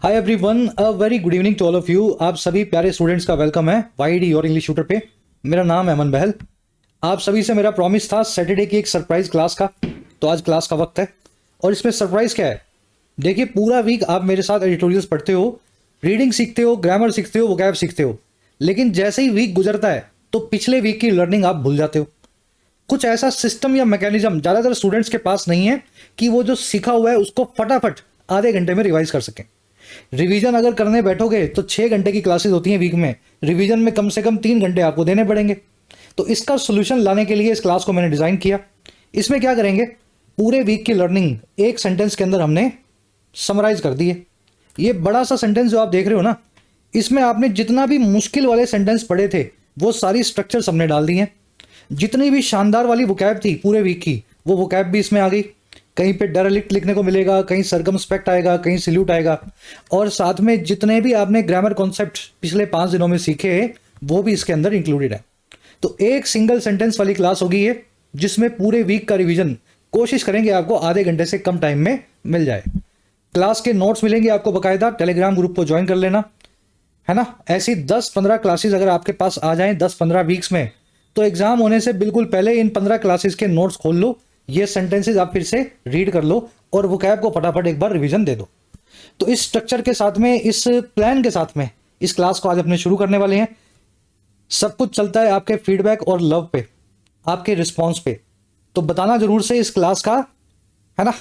Hi everyone, a very good evening to all of you. आप सभी प्यारे students का वेलकम है वाईडी और इंग्लिश शूटर पे। मेरा नाम है अमन बहल। आप सभी से मेरा प्रॉमिस था सैटरडे की एक सरप्राइज क्लास का, तो आज क्लास का वक्त है। और इसमें सरप्राइज क्या है, देखिए पूरा वीक आप मेरे साथ एडिटोरियल्स पढ़ते हो, रीडिंग सीखते हो, ग्रामर सीखते हो, वोकैब सीखते हो, लेकिन जैसे ही वीक गुजरता है तो पिछले वीक की लर्निंग आप भूल जाते हो। कुछ ऐसा सिस्टम या मैकेनिज्म ज़्यादातर स्टूडेंट्स के पास नहीं है कि वो जो सीखा हुआ है उसको फटाफट आधे घंटे में रिवाइज कर सकें। रिवीजन अगर करने बैठोगे तो 6 घंटे की क्लासेस होती हैं वीक में, रिवीजन में कम से कम 3 घंटे आपको देने पड़ेंगे। तो इसका सोल्यूशन लाने के लिए इस क्लास को मैंने डिज़ाइन किया। इसमें क्या करेंगे, पूरे वीक की लर्निंग एक सेंटेंस के अंदर हमने समराइज कर दी है। ये बड़ा सा सेंटेंस जो आप देख रहे हो ना, इसमें आपने जितना भी मुश्किल वाले सेंटेंस पढ़े थे वो सारी स्ट्रक्चर्स हमने डाल दी हैं। जितनी भी शानदार वाली वोकैब थी पूरे वीक की, वो वोकैब भी इसमें आ गई। कहीं पे डेरेलिक्ट लिखने को मिलेगा, कहीं सरकमस्पेक्ट आएगा, कहीं सल्यूट आएगा, और साथ में जितने भी आपने ग्रामर कॉन्सेप्ट पिछले 5 दिनों में सीखे वो भी इसके अंदर इंक्लूडेड है। तो एक सिंगल सेंटेंस वाली क्लास होगी ये, जिसमें पूरे वीक का रिवीजन कोशिश करेंगे आपको आधे घंटे से कम टाइम में मिल जाए। क्लास के नोट्स मिलेंगे आपको बकायदा, टेलीग्राम ग्रुप को ज्वाइन कर लेना, है ना। ऐसी 10-15 क्लासेस अगर आपके पास आ जाएं 10-15 वीक्स में, तो एग्जाम होने से बिल्कुल पहले इन 15 क्लासेस के नोट्स खोल लो, ये सेंटेंसेस आप फिर से रीड कर लो और वोकैब को फटाफट एक बार रिवीजन दे दो। तो इस स्ट्रक्चर के साथ में, इस प्लान के साथ में इस क्लास को आज अपने शुरू करने वाले हैं। सब कुछ चलता है आपके फीडबैक और लव पे, आपके रिस्पॉन्स पे। तो बताना जरूर से इस क्लास का, है ना,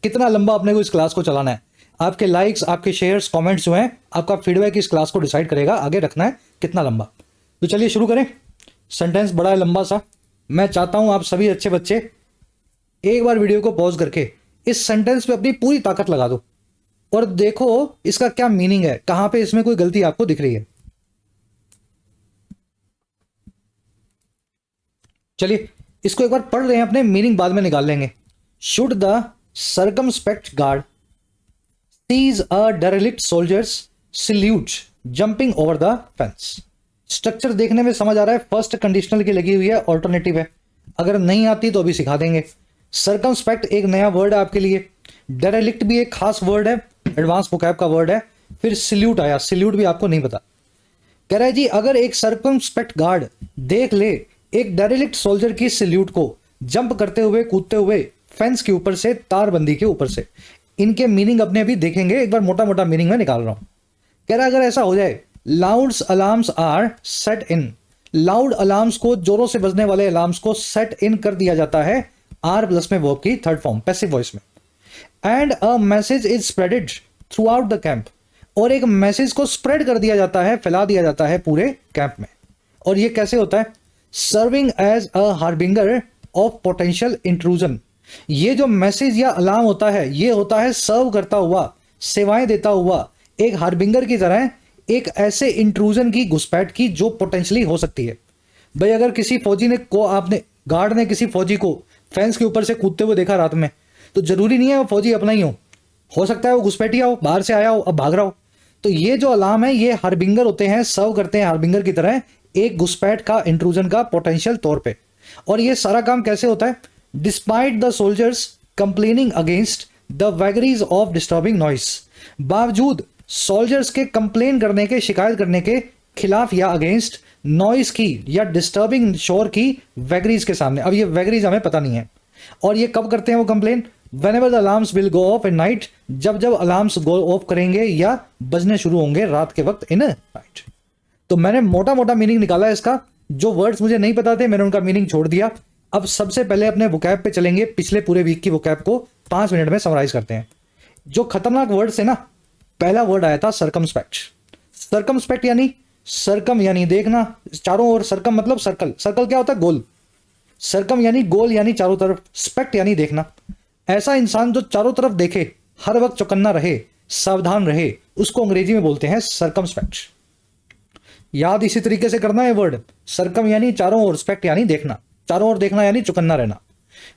कितना लंबा अपने को इस क्लास को चलाना है। आपके लाइक्स, आपके शेयर्स, कमेंट्स जो हैं, आपका फीडबैक इस क्लास को डिसाइड करेगा आगे रखना है कितना लंबा। तो चलिए शुरू करें। सेंटेंस बड़ा है लंबा सा, मैं चाहता हूं आप सभी अच्छे बच्चे एक बार वीडियो को पॉज करके इस सेंटेंस पे अपनी पूरी ताकत लगा दो और देखो इसका क्या मीनिंग है, कहां पे इसमें कोई गलती आपको दिख रही है। चलिए इसको एक बार पढ़ रहे हैं, अपने मीनिंग बाद में निकाल लेंगे। Should the circumspect guard seize a derelict soldiers salute jumping over the fence. Structure देखने में समझ आ रहा है, फर्स्ट कंडीशनल की लगी हुई है, ऑल्टरनेटिव है। अगर नहीं आती तो अभी सिखा देंगे। सर्कमस्पेक्ट एक नया वर्ड है आपके लिए, डेरेलिक्ट भी एक खास वर्ड है, एडवांस वोकैब का वर्ड है। फिर सल्यूट आया, सल्यूट भी आपको नहीं पता। कह रहा है जी अगर एक सर्कमस्पेक्ट गार्ड देख ले एक डेरेलिक्ट सोल्जर की सल्यूट को जंप करते हुए, कूदते हुए फेंस के ऊपर से, तारबंदी के ऊपर से। इनके मीनिंग अपने अभी देखेंगे, एक बार मोटा मोटा मीनिंग में निकाल रहा हूं। कह रहा है अगर ऐसा हो जाए, loud alarms are set in, loud alarms को, जोरों से बजने वाले अलार्म्स को सेट इन कर दिया जाता है आर प्लस में वर्ब की थर्ड फॉर्म पैसिव वॉइस में। And a message is spreaded through out the camp, और एक मैसेज को स्प्रेड कर दिया जाता है, फैला दिया जाता है पूरे कैंप में। और ये कैसे होता है, serving as a harbinger of potential intrusion. ये जो मैसेज या अलार्म होता है, ये होता है सर्व करता हुआ, सेवाएं देता हुआ, एक हार्बिंगर की तरह, एक ऐसे इंट्रूजन की, घुसपैठ की, जो पोटेंशियली हो सकती है। भाई अगर किसी फौजी ने को, आपने गार्ड ने किसी फौजी को फेंस के ऊपर से कूदते हुए देखा रात में, तो जरूरी नहीं है वो फौजी अपना ही हो सकता है वो घुसपैठिया हो, बाहर से आया हो, अब भाग रहा हो। तो ये जो अलार्म है ये हार्बिंगर होते हैं, सर्व करते हैं हार्बिंगर की तरह, एक घुसपैठ का, इंट्रूजन का पोटेंशियल तौर पे। और ये सारा काम कैसे होता है, despite the soldiers complaining against the vagaries of disturbing noise, बावजूद सोल्जर्स के कंप्लेन करने के, शिकायत करने के खिलाफ या अगेंस्ट नॉइस की या डिस्टर्बिंग शोर की, वैगरीज के सामने। अब ये वैगरीज हमें पता नहीं है। और ये कब करते हैं वो complain, whenever the alarms will go of in night, जब जब अलार्म्स गो ऑफ करेंगे या बजने शुरू होंगे रात के वक्त इन नाइट। तो मैंने मोटा मोटा मीनिंग निकाला है इसका, जो वर्ड्स मुझे नहीं पता थे मैंने उनका मीनिंग छोड़ दिया। अब सबसे पहले अपने वोकैब पे चलेंगे, पिछले पूरे वीक की वोकैब को 5 मिनट में समराइज करते हैं। जो खतरनाक वर्ड है ना, पहला वर्ड आया था सर्कमस्पेक्ट। सर्कमस्पेक्ट यानी, सर्कम यानी देखना, चारों ओर, सर्कम मतलब सर्कल, सर्कल क्या होता है, गोल। सर्कम यानी गोल, यानी चारों तरफ, स्पेक्ट यानी देखना। ऐसा इंसान जो चारों तरफ देखे, हर वक्त चौकन्ना रहे, सावधान रहे, उसको अंग्रेजी में बोलते हैं सर्कमस्पेक्ट। याद इसी तरीके से करना है वर्ड, सर्कम यानी चारों ओर, स्पेक्ट यानी देखना, चारों ओर देखना यानी चौकन्ना रहना।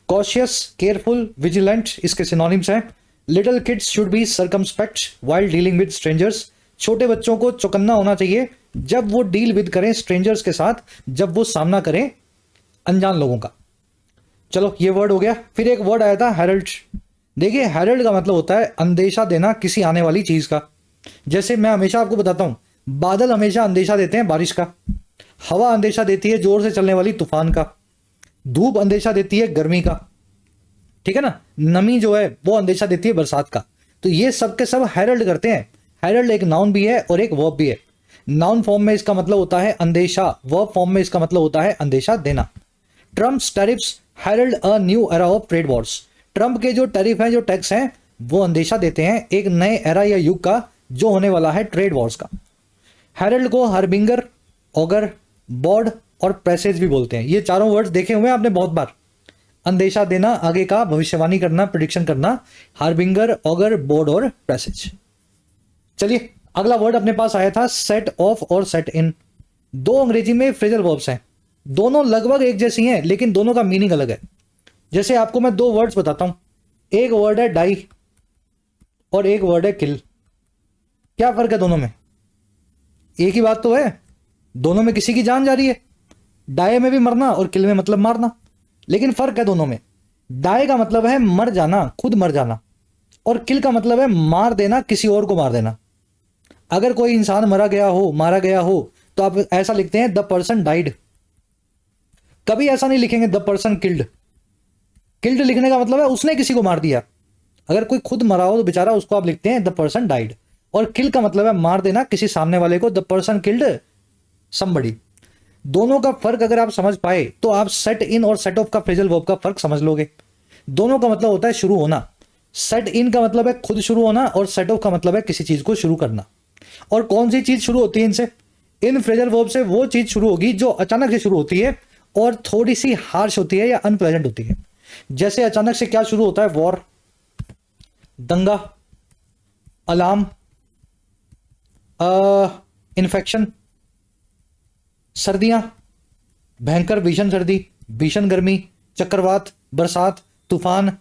कॉशियस, केयरफुल, विजिलेंट इसके सिनोनिम्स हैं। Little kids should be circumspect while dealing with strangers, छोटे बच्चों को चौकन्ना होना चाहिए जब वो डील विद करें स्ट्रेंजर्स के साथ, जब वो सामना करें अनजान लोगों का। चलो ये वर्ड हो गया। फिर एक वर्ड आया था हेरल्ड। देखिए हेरल्ड का मतलब होता है अंदेशा देना किसी आने वाली चीज का। जैसे मैं हमेशा आपको बताता हूं, बादल हमेशा अंदेशा देते हैं बारिश का, हवा अंदेशा देती है जोर से चलने वाली तूफान का, धूप अंदेशा देती है गर्मी का, ठीक है ना, नमी जो है वो अंदेशा देती है बरसात का। तो ये सब के सब हेरल्ड करते हैं। हेरल्ड एक नाउन भी है और एक वर्ब भी है। नाउन फॉर्म में इसका मतलब होता है अंदेशा, वर्ब फॉर्म में इसका मतलब होता है अंदेशा देना। Trump's tariffs herald a new era of trade wars. Trump के जो टैरिफ हैं, जो टैक्स हैं, वो अंदेशा देते हैं एक नए एरा या युग का जो होने वाला है ट्रेड वॉर्स का। हेरल्ड को हार्बिंगर, ऑगर, बॉर्ड और प्रेसेज भी बोलते हैं। ये चारों वर्ड्स देखे हुए हैं आपने बहुत बार। अंदेशा देना, आगे का भविष्यवाणी करना, प्रिडिक्शन करना, हार्बिंगर, ऑगर, बोर्ड और प्रेसेज। चलिए अगला वर्ड अपने पास आया था सेट ऑफ और सेट इन। दो अंग्रेजी में फ्रेजल वर्ब्स हैं, दोनों लगभग एक जैसी हैं लेकिन दोनों का मीनिंग अलग है। जैसे आपको मैं दो वर्ड्स बताता हूं, एक वर्ड है डाई और एक वर्ड है किल। क्या फर्क है दोनों में? एक ही बात तो है, दोनों में किसी की जान जा रही है। डाई में भी मरना और किल में मतलब मारना, लेकिन फर्क है दोनों में। डाई का मतलब है मर जाना, खुद मर जाना, और किल का मतलब है मार देना, किसी और को मार देना। अगर कोई इंसान मरा गया हो, मारा गया हो, तो आप ऐसा लिखते हैं द पर्सन डाइड। कभी ऐसा नहीं लिखेंगे द पर्सन किल्ड। किल्ड लिखने का मतलब है उसने किसी को मार दिया। अगर कोई खुद मरा हो तो बेचारा, उसको आप लिखते हैं द पर्सन डाइड। और किल का मतलब है मार देना किसी सामने वाले को, द पर्सन किल्ड समबडी। दोनों का फर्क अगर आप समझ पाए तो आप सेट इन और सेट ऑफ का फ्रेजल वर्ब का फर्क समझ लोगे। दोनों का मतलब होता है शुरू होना। सेट इन का मतलब है खुद शुरू होना और सेट ऑफ का मतलब है किसी चीज को शुरू करना। और कौन सी चीज शुरू होती है इनसे? इन फ्रेजल वर्ब से वो चीज शुरू होगी जो अचानक से शुरू होती है और थोड़ी सी हार्श होती है या अनप्लेजेंट होती है। जैसे अचानक से क्या शुरू होता है? वॉर, दंगा, अलार्म, इन्फेक्शन, सर्दियां, भयंकर भीषण सर्दी, भीषण गर्मी, चक्रवात, बरसात, तूफान।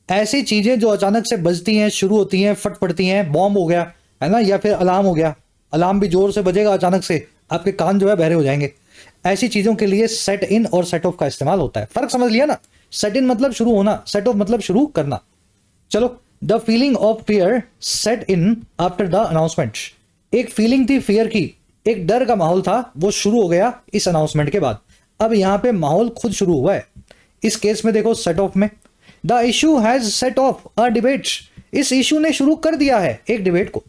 ऐसी चीजें जो अचानक से बजती हैं, शुरू होती हैं, फट पड़ती हैं। बॉम्ब हो गया है ना, या फिर अलार्म हो गया। अलार्म भी जोर से बजेगा अचानक से, आपके कान जो है बहरे हो जाएंगे। ऐसी चीजों के लिए सेट इन और सेट ऑफ का इस्तेमाल होता है। फर्क समझ लिया ना? सेट इन मतलब शुरू होना, सेट ऑफ मतलब शुरू करना। चलो, the feeling of fear set in after the announcement. एक फीलिंग थी फियर की, एक डर का माहौल था, वो शुरू हो गया इस अनाउंसमेंट के बाद। अब यहां पे माहौल खुद शुरू हुआ है। इस केस में देखो सेट ऑफ में, the issue has set of a debate. इस इशू ने शुरू कर दिया है एक डिबेट को।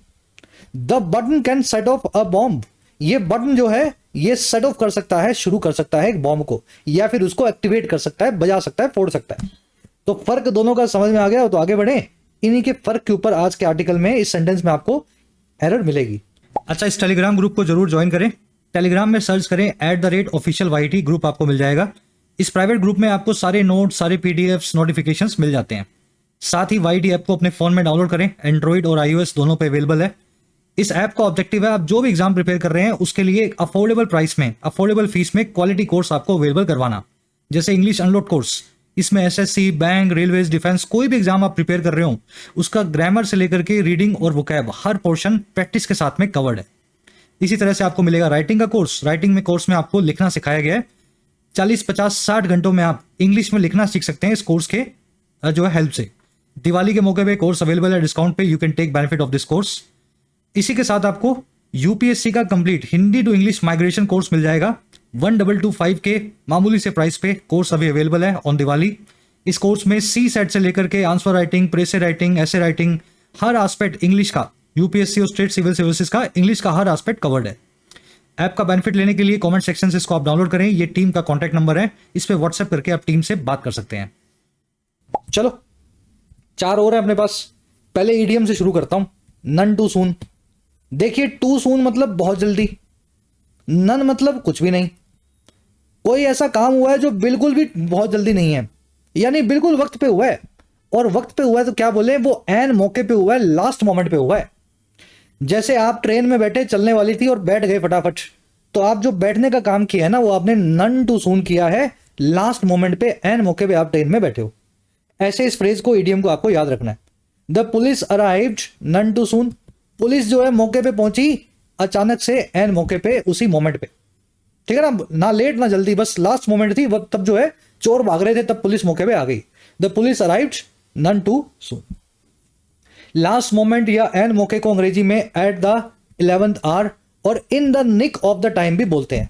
The button can set of a bomb. ये बटन जो है ये सेट ऑफ कर सकता है, शुरू कर सकता है एक बॉम्ब को, या फिर उसको एक्टिवेट कर सकता है, बजा सकता है, फोड़ सकता है। तो फर्क दोनों का समझ में आ गया, तो आगे बढ़े। इन्हीं के फर्क के ऊपर आज के आर्टिकल में, इस सेंटेंस में आपको एरर मिलेगी। अच्छा, इस टेलीग्राम ग्रुप को जरूर ज्वाइन करें। टेलीग्राम में सर्च करें @officialYT, ग्रुप आपको मिल जाएगा। इस प्राइवेट ग्रुप में आपको सारे नोट्स, सारे पीडीएफ्स, नोटिफिकेशंस मिल जाते हैं। साथ ही YT ऐप को अपने फोन में डाउनलोड करें, एंड्रॉइड और iOS दोनों पे अवेलेबल है। इस ऐप का ऑब्जेक्टिव है, आप जो भी एग्जाम प्रिपेयर कर रहे हैं उसके लिए एक अफोर्डेबल प्राइस में, अफोर्डेबल फीस में क्वालिटी कोर्स आपको अवेलेबल करवाना। जैसे इंग्लिश अनलॉक कोर्स, इसमें एसएससी, बैंक, रेलवेज, डिफेंस, कोई भी एग्जाम आप प्रिपेयर कर रहे हो उसका ग्रामर से लेकर के रीडिंग और वोकैब हर पोर्शन प्रैक्टिस के साथ में कवर्ड है। इसी तरह से आपको मिलेगा राइटिंग का कोर्स। राइटिंग में कोर्स में आपको लिखना सिखाया गया है। 40, 50, 60 घंटों में आप इंग्लिश में लिखना सीख सकते हैं इस कोर्स के जो है हेल्प से। दिवाली के मौके पे कोर्स अवेलेबल है डिस्काउंट पे, you can take benefit of this course. इसी के साथ आपको यूपीएससी का complete Hindi to English migration course मिल जाएगा 1225 के मामूली से प्राइस पे। कोर्स अभी अवेलेबल है ऑन दिवाली। इस कोर्स में सी सेट से लेकर के आंसर राइटिंग, प्रेसे राइटिंग, ऐसे राइटिंग, हर एस्पेक्ट इंग्लिश का, यूपीएससी और स्टेट सिविल सर्विसेज का इंग्लिश का हर एस्पेक्ट कवर्ड है। ऐप का बेनिफिट लेने के लिए कमेंट सेक्शन से इसको आप डाउनलोड करें। ये टीम का कॉन्टैक्ट नंबर है, इस पर व्हाट्सएप करके आप टीम से बात कर सकते हैं। चलो, 4 और है अपने पास। पहले ईडीएम से शुरू करता हूं, नन टू सून। देखिए, टू सून मतलब बहुत जल्दी, नन मतलब कुछ भी नहीं। कोई ऐसा काम हुआ है जो बिल्कुल भी बहुत जल्दी नहीं है, यानी बिल्कुल वक्त पे हुआ है। और वक्त पे हुआ है तो क्या बोले, वो एन मौके पे हुआ है, लास्ट मोमेंट पे हुआ है। जैसे आप ट्रेन में बैठे, चलने वाली थी और बैठ गए फटाफट, तो आप जो बैठने का काम किया है ना, वो आपने नन टू सून किया है। लास्ट मोमेंट पे, एन मौके पे आप ट्रेन में बैठे हो। ऐसे इस फ्रेज को, ईडीएम को आपको याद रखना है। The police arrived none too soon. Police जो है मौके पे पहुंची अचानक से, एन मौके पे, उसी मोमेंट पे। ठीक है ना, ना लेट ना जल्दी, बस लास्ट मोमेंट थी। तब जो है चोर भाग रहे थे, तब पुलिस मौके पे आ गई। The police arrived none too soon. Last moment या एन मौके को अंग्रेजी में एट द 11th आवर और in the nick of the time भी बोलते हैं।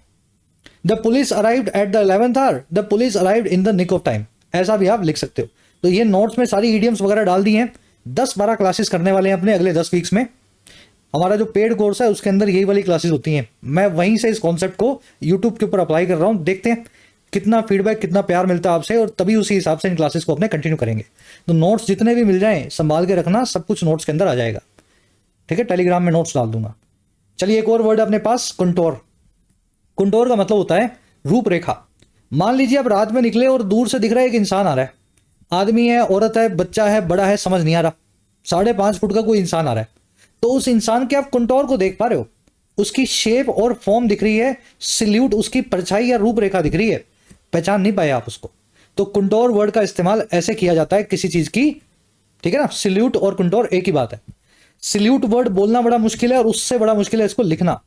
The police arrived at the 11th hour, the police arrived in the nick of time, ऐसा भी आप लिख सकते हो। तो ये नोट्स में सारी इडियम्स वगैरह डाल दी हैं। 10-12 क्लासेस करने वाले हैं अपने अगले 10 वीक्स में। हमारा जो पेड कोर्स है उसके अंदर यही वाली क्लासेस होती हैं। मैं वहीं से इस कॉन्सेप्ट को यूट्यूब के ऊपर अप्लाई कर रहा हूँ। देखते हैं कितना फीडबैक, कितना प्यार मिलता है आपसे, और तभी उसी हिसाब से इन क्लासेस को अपने कंटिन्यू करेंगे। तो नोट्स जितने भी मिल जाएं संभाल के रखना, सब कुछ नोट्स के अंदर आ जाएगा। ठीक है, टेलीग्राम में नोट्स डाल दूंगा। चलिए एक और वर्ड है अपने पास, कंटोर। कंटोर का मतलब होता है रूपरेखा। मान लीजिए आप रात में निकले और दूर से दिख रहा है एक इंसान आ रहा है, आदमी है, औरत है, बच्चा है, बड़ा है, समझ नहीं आ रहा। 5.5 फुट का कोई इंसान आ रहा है, तो उस इंसान के आप कंटोर को देख पा रहे हो, उसकी शेप और फॉर्म दिख रही है, सिल्यूट उसकी परछाई या रूपरेखा दिख रही है, पहचान नहीं पाए आप उसको। तो कंटोर वर्ड का इस्तेमाल ऐसे किया जाता है किसी चीज की, ठीक है ना। सिल्यूट और कंटोर एक ही बात है। सिल्यूट वर्ड बोलना बड़ा मुश्किल है और उससे बड़ा मुश्किल है इसको लिखना।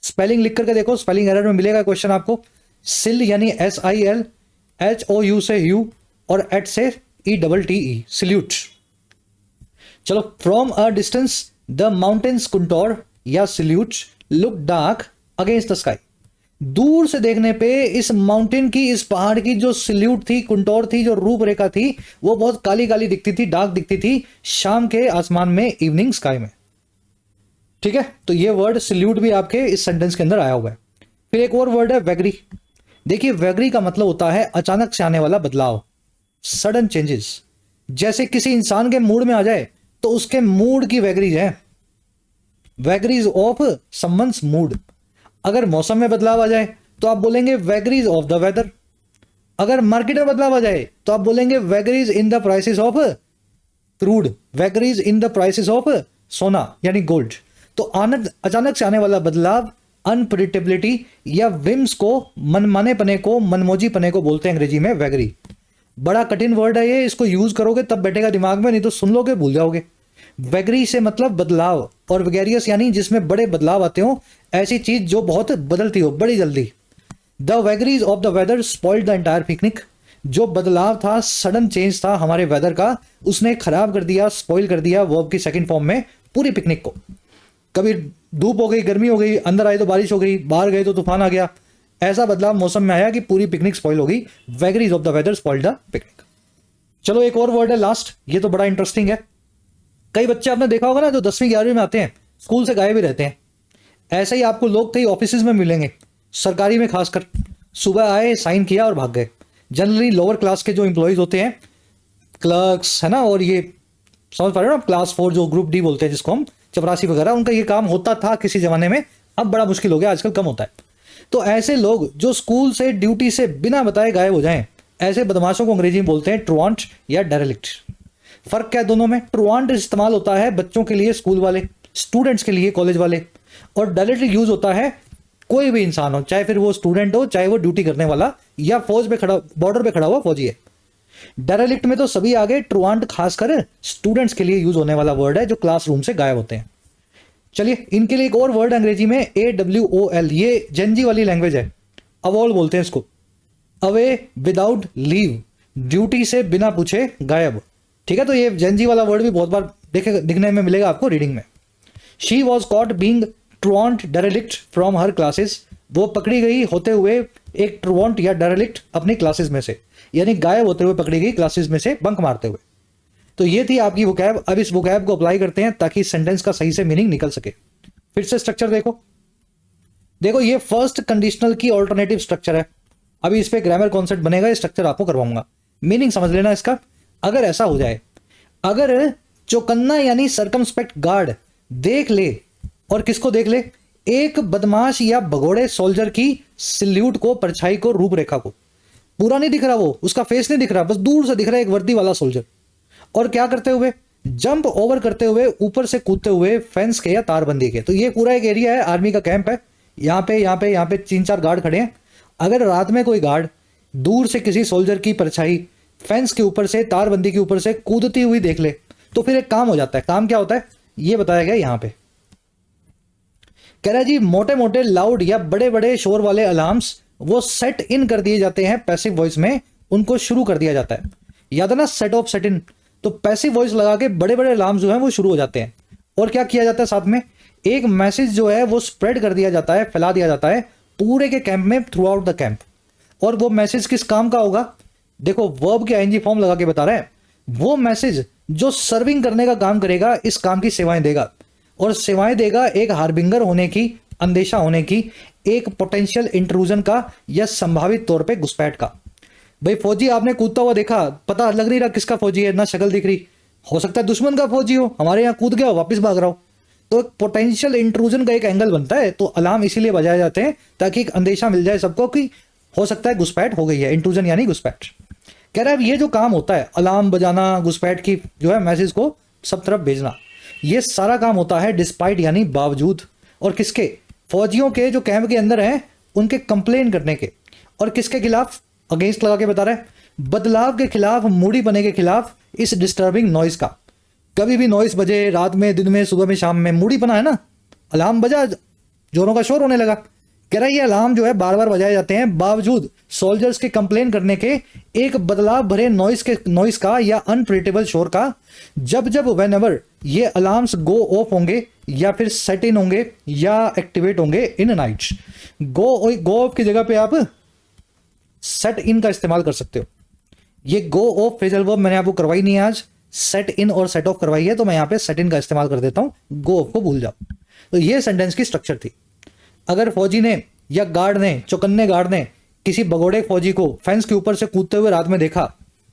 स्पेलिंग लिख करके देखो, स्पेलिंग एरर में मिलेगा क्वेश्चन आपको। सिल यानी SIL, HOU से यू और एट से ETTE, सिल्यूट। चलो, from a distance the mountains contour या silhouette look dark against the sky. दूर से देखने पे इस माउंटेन की, इस पहाड़ की जो सिल्यूट थी, कंटोर थी, जो रूपरेखा थी, वो बहुत काली काली दिखती थी, डार्क दिखती थी शाम के आसमान में, इवनिंग स्काई में। ठीक है, तो ये वर्ड सिल्यूट भी आपके इस सेंटेंस के अंदर आया हुआ है। फिर एक और वर्ड है वैगरी। देखिए, वैगरी का मतलब होता है अचानक से आने वाला बदलाव, सडन चेंजेस। जैसे किसी इंसान के मूड में आ जाए तो उसके मूड की वैगरीज है, वैगरीज ऑफ समवंस मूड। अगर मौसम में बदलाव आ जाए तो आप बोलेंगे वैगरीज ऑफ द वेदर। अगर मार्केट में बदलाव आ जाए तो आप बोलेंगे vagaries in the prices of crude, vagaries in the prices of sona यानी गोल्ड। तो अचानक से आने वाला बदलाव, अनप्रिडिक्टेबिलिटी या विम्स को, मनमाने पने को, मनमोजी पने को बोलते हैं अंग्रेजी में वैगरी। बड़ा कठिन वर्ड है ये, इसको यूज करोगे तब बैठेगा दिमाग में, नहीं तो सुन लोगे भूल जाओगे। वैगरी से मतलब बदलाव, और वैगेरियस यानी जिसमें बड़े बदलाव आते हो, ऐसी चीज जो बहुत बदलती हो बड़ी जल्दी। The vagaries of the weather spoiled the entire picnic. जो बदलाव था, सडन चेंज था हमारे वेदर का, उसने खराब कर दिया, स्पॉइल कर दिया वर्ब की सेकंड फॉर्म में पूरी पिकनिक को। कभी धूप हो गई, गर्मी हो गई, अंदर आए तो बारिश हो गई, बाहर गए तो तूफान आ गया, ऐसा बदलाव मौसम में आया कि पूरी पिकनिक स्पॉइल हो गई। Vagaries of the weather spoiled the picnic. चलो एक और वर्ड है लास्ट, ये तो बड़ा इंटरेस्टिंग है। कई बच्चे आपने देखा होगा ना, जो 10वीं 11वीं में आते हैं, स्कूल से गायब ही रहते हैं। ऐसे ही आपको लोग कई ऑफिसेज में मिलेंगे, सरकारी में खासकर। सुबह आए, साइन किया और भाग गए। जनरली लोअर क्लास के जो एम्प्लॉयज होते हैं, क्लर्क्स है ना, और ये समझ पा रहे हो ना, क्लास 4 जो ग्रुप डी बोलते हैं जिसको हम, चपरासी वगैरह, उनका ये काम होता था किसी जमाने में। अब बड़ा मुश्किल हो गया, आजकल कम होता है। तो ऐसे लोग जो स्कूल से, ड्यूटी से बिना बताए गायब हो जाएं, ऐसे बदमाशों को अंग्रेजी में बोलते हैं ट्रुआंट या डेरेलिक्ट। फर्क क्या है दोनों में? ट्रुआंट इस्तेमाल होता है बच्चों के लिए, स्कूल वाले, स्टूडेंट्स के लिए, कॉलेज वाले, और डेरेलिक्ट यूज होता है कोई भी इंसान हो, चाहे फिर वो स्टूडेंट हो, चाहे वो ड्यूटी करने वाला या फौज पे खड़ा, बॉर्डर पे खड़ा हुआ फौजी है। डेरेलिक्ट में तो सभी आगे, ट्रुआंट खासकर स्टूडेंट्स के लिए यूज होने वाला वर्ड है जो क्लासरूम से गायब होते हैं। चलिए, इनके लिए एक और वर्ड अंग्रेजी में AWOL, ये जेनजी वाली लैंग्वेज है, अवॉल बोलते हैं इसको। अवे विदाउट लीव, ड्यूटी से बिना पूछे गायब। ठीक है, तो ये जेनजी वाला वर्ड भी बहुत बार दिखने में मिलेगा आपको रीडिंग में। She was caught being truant derelict from her classes. वो पकड़ी गई होते हुए एक ट्रुआंट या डेरेलिक्ट अपनी क्लासेस में से, यानी गायब होते हुए पकड़ी गई क्लासेस में से, बंक मारते हुए। तो ये थी आपकी वोकैब। अब इस वोकैब को अप्लाई करते हैं ताकि सेंटेंस का सही से मीनिंग निकल सके। फिर से स्ट्रक्चर देखो, ये फर्स्ट कंडीशनल की ऑल्टरनेटिव स्ट्रक्चर है। अभी इस पे ग्रामर कॉन्सेप्ट बनेगा, ये स्ट्रक्चर आपको करवाऊंगा, मीनिंग समझ लेना इसका। अगर ऐसा हो जाए, अगर चौकन्ना यानी सर्कमस्पेक्ट गार्ड देख ले, और किसको देख ले? एक बदमाश या भगोड़े सोल्जर की सिल्यूट को, परछाई को, रूपरेखा को। पूरा नहीं दिख रहा, वो उसका फेस नहीं दिख रहा, बस दूर से दिख रहा है एक वर्दी वाला सोल्जर। और क्या करते हुए? जंप ओवर करते हुए, ऊपर से कूदते हुए फेंस के या तारबंदी के। तो ये पूरा एक एरिया है, आर्मी का कैंप है। यहाँ पे 3-4 गार्ड खड़े हैं। अगर रात में कोई गार्ड दूर से किसी सोल्जर की परछाई फेंस के ऊपर से, तारबंदी के ऊपर से कूदती हुई देख ले, तो फिर एक काम हो जाता है। काम क्या होता है ये बताया गया यहाँ पे। कह रहा है जी, मोटे मोटे लाउड या बड़े बड़े शोर वाले अलार्म्स वो सेट इन कर दिए जाते हैं पैसिव वॉइस में, उनको शुरू कर दिया जाता है। याद है ना, सेट ऑफ सेट इन। तो पैसिव वॉइस लगा के बड़े बड़े अलार्म जो है वो शुरू हो जाते हैं। और क्या किया जाता है साथ में, एक मैसेज जो है वो स्प्रेड कर दिया जाता है, फैला दिया जाता है पूरे के कैंप में, थ्रू आउट द कैंप। और वो मैसेज किस काम का होगा, देखो वर्ब के आईएनजी फॉर्म लगा के बता रहा है, वो मैसेज जो सर्विंग करने का काम करेगा, इस काम की सेवाएं देगा। और सेवाएं देगा एक हार्बिंगर होने की, अंदेशा होने की, एक पोटेंशियल इंट्रूजन का या संभावित तौर पे घुसपैठ का। भाई फौजी आपने कूदता हुआ देखा, पता लग नहीं रहा किसका फौजी है, ना शक्ल दिख रही, हो सकता है दुश्मन का फौजी हो, हमारे यहाँ कूद गया हो, वापस भाग रहा हो। तो एक पोटेंशियल इंट्रूजन का एक एंगल बनता है। तो अलार्म इसीलिए बजाए जाते हैं ताकि एक अंदेशा मिल जाए सबको कि हो सकता है घुसपैठ हो गई है, इंट्रूजन यानी घुसपैठ। कह रहा है ये जो काम होता है, अलार्म बजाना, घुसपैठ की जो है मैसेज को सब तरफ भेजना, ये सारा काम होता है डिस्पाइट यानी बावजूद, और किसके, फौजियों के जो कैंप के अंदर हैं उनके कंप्लेन करने के। और किसके खिलाफ, अगेंस्ट लगा के बता रहा है, बदलाव के खिलाफ, मूडी बने के खिलाफ, इस डिस्टर्बिंग नॉइज का। कभी भी नॉइज बजे, रात में, दिन में, सुबह में, शाम में, मूडी बना है ना, अलार्म बजा, जोरों का शोर होने लगा। कह रहा है ये अलार्म जो है बार बार बजाए जाते हैं बावजूद सोल्जर्स के कंप्लेन करने के, एक बदलाव भरे नॉइस का या अनप्रिडिक्टेबल शोर का। जब जब वेन एवर ये अलार्म्स गो ऑफ होंगे या फिर सेट इन होंगे या एक्टिवेट होंगे इन नाइट्स। गो ऑफ की जगह पे आप सेट इन का इस्तेमाल कर सकते हो। ये गो ऑफ फ्रेजल वर्ब मैंने आपको करवाई नहीं है आज, सेट इन और सेट ऑफ करवाई है, तो मैं यहां पे सेट इन का इस्तेमाल कर देता हूं, गो ऑफ को भूल जाओ। तो ये सेंटेंस की स्ट्रक्चर थी। अगर फौजी ने या गार्ड ने, चौकन्ने गार्ड ने किसी भगोड़े फौजी को फेंस के ऊपर से कूदते हुए रात में देखा,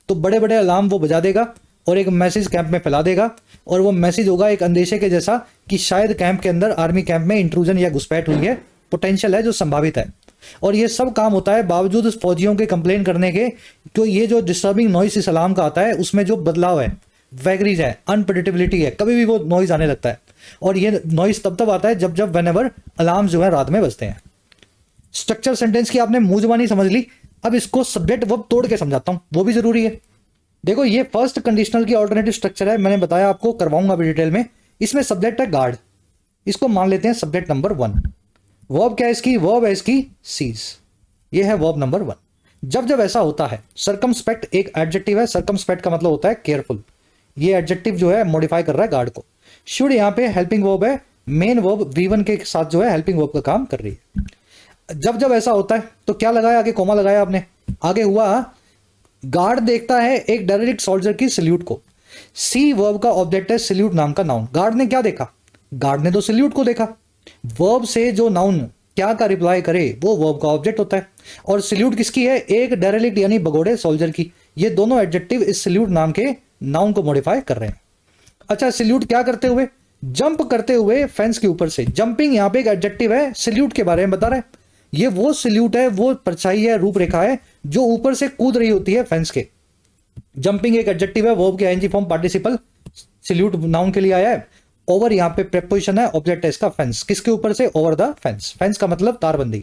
तो बड़े बड़े अलार्म वो बजा देगा और एक मैसेज कैंप में फैला देगा। और वो मैसेज होगा एक अंदेशे के जैसा कि शायद कैंप के अंदर, आर्मी कैंप में इंट्रूजन या घुसपैठ हुई है, पोटेंशियल है जो संभावित है। और ये सब काम होता है बावजूद उस फौजियों के कंप्लेन करने के। तो ये जो डिस्टर्बिंग नॉइस इस अलार्म का आता है, उसमें जो बदलाव है, वैगरीज है, अनप्रेडिक्टेबिलिटी है, कभी भी वो नॉइज आने लगता है। और ये नॉइज तब तब आता है जब जब व्हेनेवर अलार्म जो है रात में बजते हैं। स्ट्रक्चर सेंटेंस की आपने मुंह जुबानी समझ ली, अब इसको सब्जेक्ट वर्ब तोड़ के समझाता हूं, वो भी जरूरी है। देखो ये फर्स्ट कंडीशनल की ऑल्टरनेटिव स्ट्रक्चर है, मैंने बताया आपको, करवाऊंगा अभी डिटेल में। इसमें सब्जेक्ट है गार्ड, इसको मान लेते हैं सब्जेक्ट नंबर 1। वर्ब क्या है इसकी, वर्ब है इसकी सीज, ये है वर्ब नंबर 1। जब जब ऐसा होता है, सर्कमस्पेक्ट एक एडजेक्टिव है, सर्कमस्पेक्ट का मतलब होता है केयरफुल। ये एडजेक्टिव जो है मॉडिफाई कर रहा है गार्ड को। शुड यहाँ पे हेल्पिंग वर्ब है, मेन वर्ब V1 के साथ जो है हेल्पिंग वर्ब का काम कर रही है। जब जब ऐसा होता है तो क्या लगाया, आगे कोमा लगाया आपने, आगे हुआ गार्ड देखता है एक डेरेलिक्ट सोल्जर की सल्यूट को। सी वर्ब का ऑब्जेक्ट है सल्यूट नाम का नाउन। गार्ड ने क्या देखा, गार्ड ने तो सल्यूट को देखा। वर्ब से जो नाउन क्या का रिप्लाई करे वो वर्ब का ऑब्जेक्ट होता है। और सल्यूट किसकी है, एक डेरेलिक्ट यानी भगोड़े सोल्जर की। ये दोनों एडजेक्टिव इस सल्यूट नाम के नाउन को मॉडिफाई कर रहे हैं। अच्छा, सल्यूट क्या करते हुए, जंप करते हुए फेंस के ऊपर से। जंपिंग यहाँ पे एक एडजेक्टिव है, सल्यूट के बारे में बता रहा है। ये वो सल्यूट है, वो परछाई है, रूपरेखा है जो ऊपर से कूद रही होती है फेंस के। जंपिंग एक एडजेक्टिव है, वर्ब के ING form participle, salute noun के लिए आया है। ओवर यहाँ पे प्रेपोजिशन है, ऑब्जेक्ट है इसका फेंस, किसके ऊपर से, ओवर द फेंस। फेंस का मतलब तारबंदी।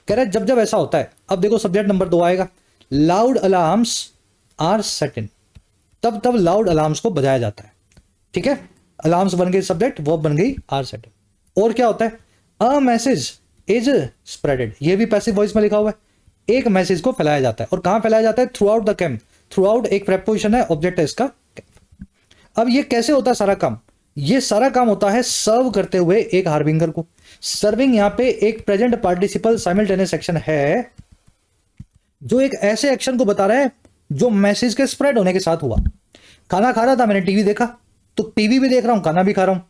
कह रहा है जब जब ऐसा होता है, अब देखो सब्जेक्ट नंबर 2 आएगा, लाउड अलार्म्स आर सेट इन, तब तब लाउड अलार्म्स को बजाया जाता है। ठीक है, अलार्म्स बन गई सब्जेक्ट, वर्ब बन गई आर सेट इन। और क्या होता है, अ मैसेज इज स्प्रेडेड, ये भी पैसिव वॉइस में लिखा हुआ है। एक मैसेज को फैलाया जाता है, और कहां फैलाया जाता है, through out the camp. Through out एक प्रेपोजिशन है, ऑब्जेक्ट है इसका कैंप। अब ये कैसे होता है सारा काम, ये सारा काम होता है सर्व करते हुए एक हार्बिंगर को। सर्विंग यहां पे एक प्रेजेंट पार्टिसिपल साइमल्टेनियस एक्शन है, जो एक ऐसे एक्शन को बता रहा है जो मैसेज के स्प्रेड होने के साथ हुआ। खाना खा रहा था, मैंने टीवी देखा, तो टीवी भी देख रहा हूं, खाना भी खा रहा हूं।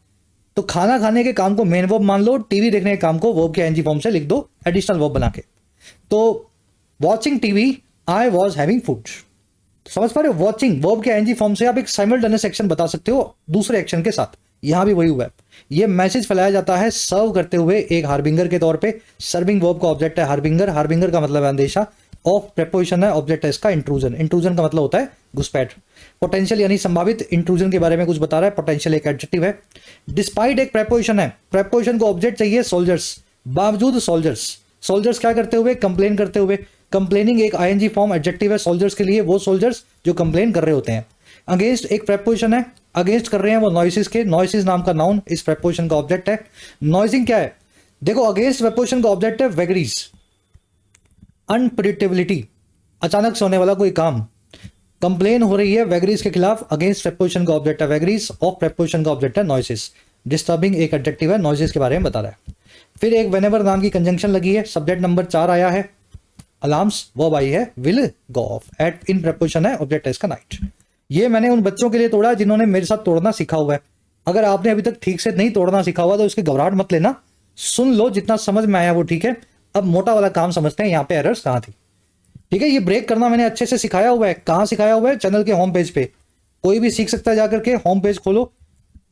तो खाना खाने के काम को मेन वर्ब मान लो, टीवी देखने के काम को वर्ब के आईएनजी फॉर्म से लिख दो, एडिशनल वर्ब बना के। तो watching TV, I was having food. समझ पा रहे हो, वॉचिंग वर्ब के आईएनजी फॉर्म से आप एक साइमल्टेनियस एक्शन बता सकते हो दूसरे एक्शन के साथ। यहां भी वही हुआ है, ये मैसेज फैलाया जाता है सर्व करते हुए एक हार्बिंगर के तौर पे। सर्विंग वर्ब का ऑब्जेक्ट है हार्बिंगर, हार्बिंगर का मतलब है अंदेशा, ऑफ प्रेपोजिशन है, ऑब्जेक्ट है इसका इंट्रूजन। इंट्रूजन का मतलब होता है घुसपैठ। पोटेंशियल यानी संभावित, इंट्रूजन के बारे में कुछ बता रहा है, पोटेंशियल एक एडजेक्टिव है। डिस्पाइट एक प्रेपोजिशन है, प्रेपोजिशन को ऑब्जेक्ट चाहिए सोल्जर्स, बावजूद सोल्जर्स। सोल्जर्स क्या करते हुए, कंप्लेन करते हुए। कंप्लेनिंग एक आईएनजी फॉर्म एडजेक्टिव है सोल्जर्स के लिए, वो सोल्जर्स जो कंप्लेन कर रहे होते हैं। अगेंस्ट एक प्रेपोजिशन है, अगेंस्ट कर रहे हैं वो नॉइसेस के, नॉइसेस नाम का नाउन इस प्रेपोजिशन का ऑब्जेक्ट है। नॉइजिंग क्या है, देखो अगेंस्ट प्रेपोजिशन का ऑब्जेक्ट है वैगरीज, अनप्रिडिक्टेबिलिटी, अचानक से होने वाला कोई काम। कंप्लेन हो रही है वेगरीज के खिलाफ अगेंस्ट प्रेपोजिशन का ऑब्जेक्ट है वेगरीज, ऑफ प्रेपोजिशन का ऑब्जेक्ट है नॉइसेस। डिस्टर्बिंग एक एडजेक्टिव है, नॉइसेस के बारे में बता रहा है। फिर एक व्हेनेवर नाम की कंजंक्शन लगी है, सब्जेक्ट नंबर 4 आया है, अलार्म्स वर्ब आई है will go off, at in preposition है, ऑब्जेक्ट है इसका नाइट। ये मैंने उन बच्चों के लिए तोड़ा जिन्होंने मेरे साथ तोड़ना सीखा हुआ है। अगर आपने अभी तक ठीक से नहीं तोड़ना सीखा हुआ तो इसकी घबराहट मत लेना, सुन लो, जितना समझ में आया वो ठीक है। अब मोटा वाला काम समझते हैं, यहाँ पे एरर्स कहाँ थी। ठीक है, ये ब्रेक करना मैंने अच्छे से सिखाया हुआ है। कहाँ सिखाया हुआ है? चैनल के होम पेज पे, कोई भी सीख सकता है जाकर के। होम पेज खोलो,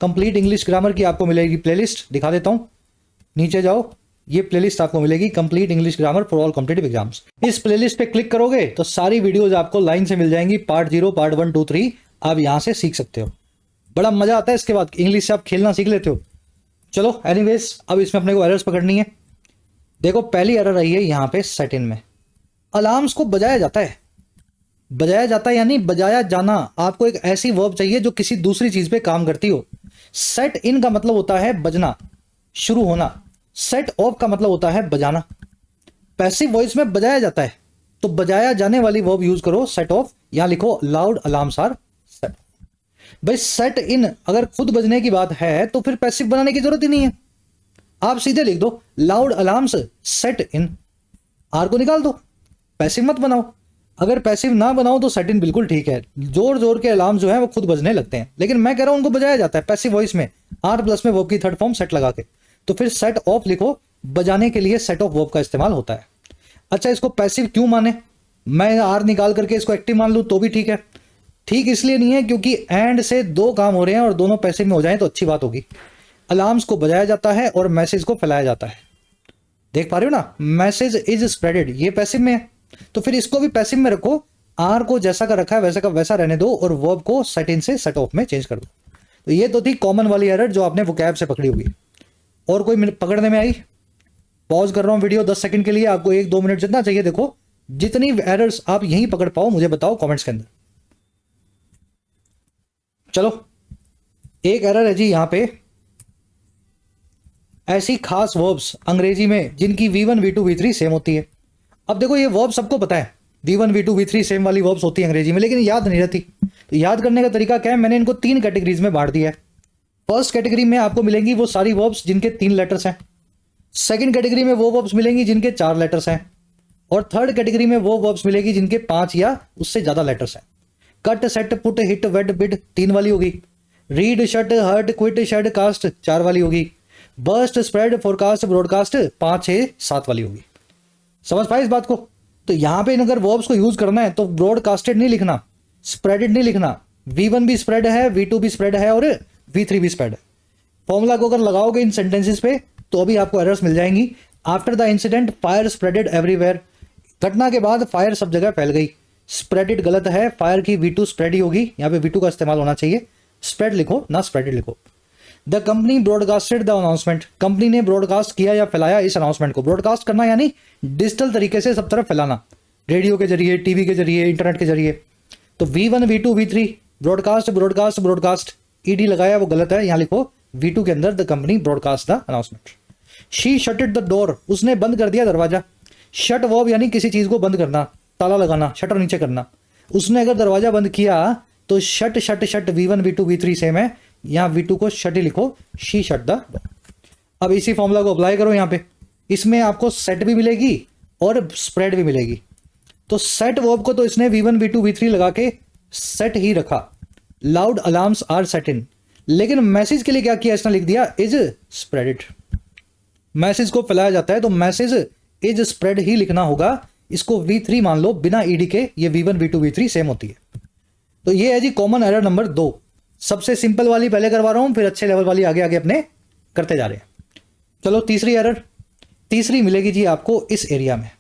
कंप्लीट इंग्लिश ग्रामर की आपको मिलेगी प्लेलिस्ट, दिखा देता हूँ, नीचे जाओ, ये प्लेलिस्ट आपको मिलेगी, complete English grammar for all competitive exams. इस प्लेलिस्ट पे क्लिक करोगे तो सारी वीडियोज आपको लाइन से मिल जाएंगी, पार्ट 0, पार्ट 1, 2, 3 आप यहां से सीख सकते हो। बड़ा मजा आता है, इसके बाद इंग्लिश से आप खेलना सीख लेते हो। चलो एनीवेज, अब इसमें अपने को एरर्स पकड़नी है। देखो पहली एरर आई है यहाँ पे सेट इन में, अलार्म्स को बजाया जाता है। बजाया जाता है यानी बजाया जाना। आपको एक ऐसी वर्ब चाहिए जो किसी दूसरी चीज पे काम करती हो। सेट इन का मतलब होता है बजना, शुरू होना। सेट ऑफ का मतलब होता है बजाना। पैसिव वॉइस में बजाया जाता है तो बजाया जाने वाली वर्ब यूज करो, सेट ऑफ। यहां लिखो लाउड अलार्म्स आर सेट। भाई सेट इन अगर खुद बजने की बात है तो फिर पैसिव बनाने की जरूरत ही नहीं है, आप सीधे लिख दो loud alarms set in, are को निकाल दो, पैसिव मत बनाओ। अगर पैसिव ना बनाओ तो सेट इन बिल्कुल ठीक है, जोर जोर के अलार्म जो है वो खुद बजने लगते हैं, लेकिन मैं कह रहा हूं उनको बजाया जाता है पैसिव वॉइस में, आर प्लस में वर्ब की थर्ड फॉर्म सेट लगा के। तो फिर सेट ऑफ लिखो, बजाने के लिए सेट ऑफ वर्ब का इस्तेमाल होता है। अच्छा, इसको पैसिव क्यों माने? मैं आर निकाल करके इसको एक्टिव मान लूं तो भी ठीक है। ठीक इसलिए नहीं है क्योंकि एंड से दो काम हो रहे हैं और दोनों पैसिव में हो जाएं तो अच्छी बात होगी। अलार्म्स को बजाया जाता है और मैसेज को फैलाया जाता है। देख पा रहे हो ना, मैसेज इज स्प्रेडेड, ये पैसिव में है, तो फिर इसको भी पैसिव में रखो। आर को जैसा का रखा है वैसा का वैसा रहने दो और वर्ब को सेट इन से सेट ऑफ में चेंज कर दो। तो ये तो थी कॉमन वाली एरर जो आपने वोकैब से पकड़ी होगी। और कोई पकड़ने में आई? पॉज कर रहा हूं वीडियो 10 सेकंड के लिए, आपको 1-2 मिनट जितना चाहिए देखो, जितनी एरर्स आप यहीं पकड़ पाओ मुझे बताओ कमेंट्स के अंदर। चलो, एक एरर है जी यहां पे, ऐसी खास वर्ब्स अंग्रेजी में जिनकी V1, V2, V3 सेम होती है। अब देखो ये वर्ब सबको पता है, V1, V2, V3 सेम वाली वर्ब्स होती है अंग्रेजी में, लेकिन याद नहीं रहती। तो याद करने का तरीका क्या है? मैंने इनको 3 कैटेगरीज में बांट दिया है। फर्स्ट कैटेगरी में आपको मिलेंगी वो सारी वर्ब्स जिनके 3 लेटर्स हैं। सेकंड कैटेगरी में वो वर्ब्स मिलेंगी जिनके 4 लेटर्स हैं। और थर्ड कैटेगरी में वो वर्ब्स मिलेगी जिनके 5 या उससे ज्यादा लेटर्स हैं। Cut, set, put, hit, wed, bid 3 वाली होगी। Read, shut, hurt, quit, shed, cast 4 वाली होगी। बर्स्ट, स्प्रेड, फोरकास्ट, ब्रॉडकास्ट 5, 6, 7 वाली होगी। समझ पाए इस बात को? तो यहां पे अगर वर्ब्स को यूज करना है तो ब्रॉडकास्टेड नहीं लिखना, स्प्रेडेड नहीं लिखना। V1 भी स्प्रेड है, V2 भी स्प्रेड है और V3 भी स्प्रेड है। फॉर्मूला को अगर लगाओगे इन सेंटेंसेस पे तो अभी आपको एरर्स मिल जाएंगी। After the incident fire spreaded everywhere, घटना के बाद फायर सब जगह फैल गई। स्प्रेडेड गलत है, फायर की V2 स्प्रेड ही होगी, यहाँ पे V2 का इस्तेमाल होना चाहिए। स्प्रेड लिखो ना स्प्रेडेड लिखो। The company broadcasted the announcement, company ने ब्रॉडकास्ट किया या फैलाया इस अनाउंसमेंट को। ब्रॉडकास्ट करना यानी डिजिटल तरीके से सब तरफ फैलाना, रेडियो के जरिए, टीवी के जरिए, इंटरनेट के जरिए। तो V1, V2, V3 broadcast, broadcast, broadcast, ED लगाया वो गलत है, यहां लिखो V2 के अंदर the company broadcast the announcement. She shutted the door, उसने बंद कर दिया दरवाजा। शट वर्ब यानी किसी चीज को बंद करना, ताला लगाना, शटर नीचे करना। उसने अगर दरवाजा बंद किया तो shut, shut, shut V1, V2, V3 same है, यहां V2 को शट ही लिखो, शी शट द डोर। अब इसी फॉर्मूला को अप्लाई करो यहां पे, इसमें आपको सेट भी मिलेगी और स्प्रेड भी मिलेगी। तो सेट वर्ब को तो इसने V1, V2, V3 लगा के सेट ही रखा, लाउड अलार्म्स आर सेट इन। लेकिन मैसेज के लिए क्या किया इसने? लिख दिया इज स्प्रेडेड। मैसेज को फैलाया जाता है तो मैसेज इज स्प्रेड ही लिखना होगा। इसको V3 मान लो बिना ईडी के, ये V1, V2, V3 सेम होती है। तो ये है जी कॉमन एरर नंबर 2। सबसे सिंपल वाली पहले करवा रहा हूं, फिर अच्छे लेवल वाली आगे आगे अपने करते जा रहे हैं। चलो तीसरी एरर, तीसरी मिलेगी जी आपको इस एरिया में।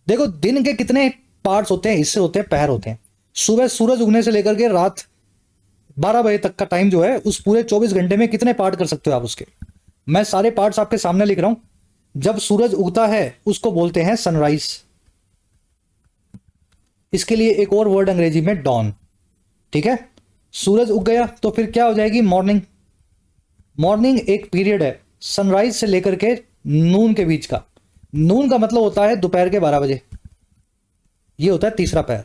देखो दिन के कितने पार्ट्स होते हैं, हिस्से होते हैं, पहर होते हैं। सुबह सूरज उगने से लेकर के रात 12 बजे तक का टाइम जो है, उस पूरे 24 घंटे में कितने पार्ट कर सकते हो आप उसके? मैं सारे पार्ट्स आपके सामने लिख रहा हूं। जब सूरज उगता है उसको बोलते हैं सनराइज। इसके लिए एक और वर्ड अंग्रेजी में डॉन। ठीक है, सूरज उग गया तो फिर क्या हो जाएगी? मॉर्निंग। मॉर्निंग एक पीरियड है सनराइज से लेकर के नून के बीच का। नून का मतलब होता है दोपहर के 12 बजे, ये होता है तीसरा पहर।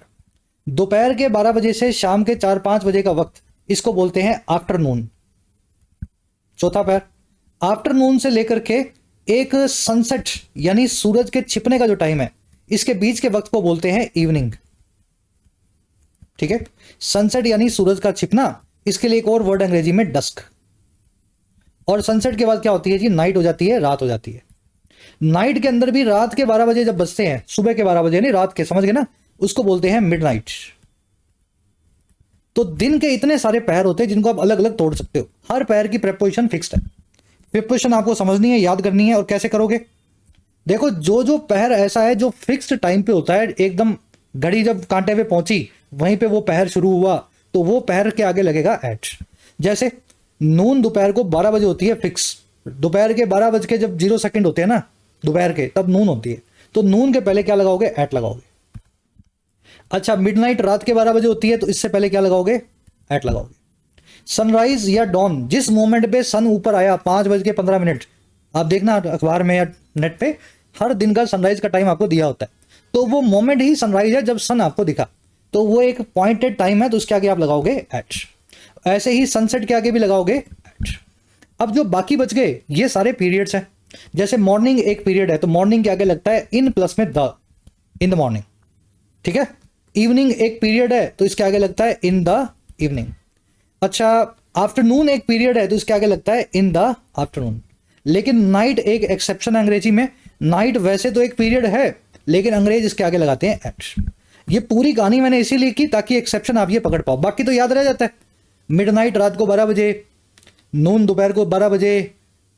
दोपहर के 12 बजे से शाम के 4-5 बजे का वक्त, इसको बोलते हैं आफ्टरनून, चौथा पैर। आफ्टरनून से लेकर के एक सनसेट यानी सूरज के छिपने का जो टाइम है, इसके बीच के वक्त को बोलते हैं इवनिंग। ठीक है, सनसेट यानी सूरज का छिपना, इसके लिए एक और वर्ड अंग्रेजी में डस्क। और सनसेट के बाद क्या होती है जी, नाइट हो जाती है, रात हो जाती है। नाइट के अंदर भी रात के 12 बजे जब बजते हैं, सुबह के 12 बजे नहीं, रात के, समझ गए ना, उसको बोलते हैं मिडनाइट। तो दिन के इतने सारे पैर होते हैं जिनको आप अलग अलग तोड़ सकते हो, हर पैर की प्रेपोजिशन फिक्स्ड है। प्रिपोजिशन आपको समझनी है, याद करनी है। और कैसे करोगे, देखो जो जो पहर ऐसा है जो फिक्स्ड टाइम पे होता है, एकदम घड़ी जब कांटे पे पहुंची वहीं पे वो पहर शुरू हुआ, तो वो पहर के आगे लगेगा एट। जैसे नून दोपहर को 12 बजे होती है फिक्स, दोपहर के 12 बज के जब 0 सेकंड होते हैं ना दोपहर के, तब नून होती है, तो नून के पहले क्या लगाओगे, एट लगाओगे। अच्छा, मिडनाइट रात के 12 बजे होती है, तो इससे पहले क्या लगाओगे, एट लगाओगे। सनराइज या डॉन, जिस मोमेंट पे सन ऊपर आया 5:15, आप देखना अखबार में या नेट पे, हर दिन का सनराइज का टाइम आपको दिया होता है, तो वो मोमेंट ही सनराइज है जब सन आपको दिखा, तो वो एक पॉइंटेड टाइम है, तो उसके आगे आप लगाओगे एट। ऐसे ही सनसेट के आगे भी लगाओगे एट। अब जो बाकी बच गए ये सारे पीरियड्स हैं। जैसे मॉर्निंग एक पीरियड है, तो मॉर्निंग के आगे लगता है इन प्लस में द, इन द मॉर्निंग। ठीक है, इवनिंग एक पीरियड है, तो इसके आगे लगता है इन द इवनिंग। अच्छा, आफ्टरनून एक पीरियड है, तो इसके आगे लगता है इन द आफ्टरनून। लेकिन नाइट एक एक्सेप्शन है अंग्रेजी में, नाइट वैसे तो एक पीरियड है, लेकिन अंग्रेज इसके आगे लगाते हैं एट। ये पूरी कहानी मैंने इसीलिए की ताकि एक्सेप्शन आप ये पकड़ पाओ, बाकी तो याद रह जाता है। मिडनाइट रात को 12 बजे, नून दोपहर को 12 बजे,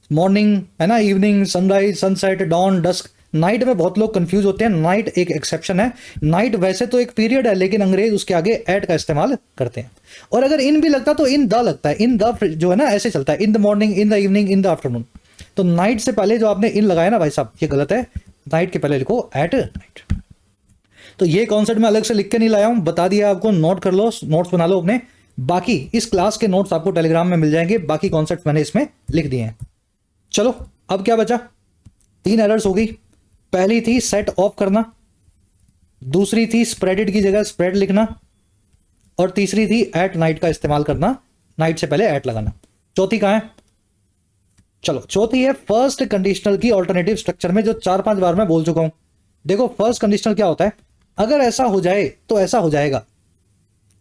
मॉर्निंग है ना, evening, sunrise, sunset, dawn, dusk. Night में बहुत लोग कंफ्यूज होते हैं, नाइट एक एक्सेप्शन है। नाइट वैसे तो एक पीरियड है, लेकिन अंग्रेज उसके आगे एट का इस्तेमाल करते हैं। और अगर इन भी लगता तो इन द लगता है, इन द जो है ना ऐसे चलता है, in the morning, in the evening, in the afternoon. तो नाइट से पहले जो आपने इन लगाया ना भाई साहब, ये गलत है, नाइट के पहले लिखो एट नाइट। तो ये कॉन्सेप्ट मैं अलग से लिख के नहीं लाया हूं, बता दिया आपको, नोट कर लो, नोट्स बना लो अपने। बाकी इस क्लास के नोट्स आपको टेलीग्राम में मिल जाएंगे, बाकी कॉन्सेप्ट मैंने इसमें लिख दिए हैं। चलो अब क्या बचा, 3 एरर्स हो गई। पहली थी सेट ऑफ करना, दूसरी थी स्प्रेडेड की जगह स्प्रेड लिखना, और तीसरी थी एट नाइट का इस्तेमाल करना, नाइट से पहले एट लगाना। चौथी कहां है, चलो चौथी है फर्स्ट कंडीशनल की ऑल्टरनेटिव स्ट्रक्चर में, जो 4-5 बार मैं बोल चुका हूं। देखो फर्स्ट कंडीशनल क्या होता है, अगर ऐसा हो जाए तो ऐसा हो जाएगा,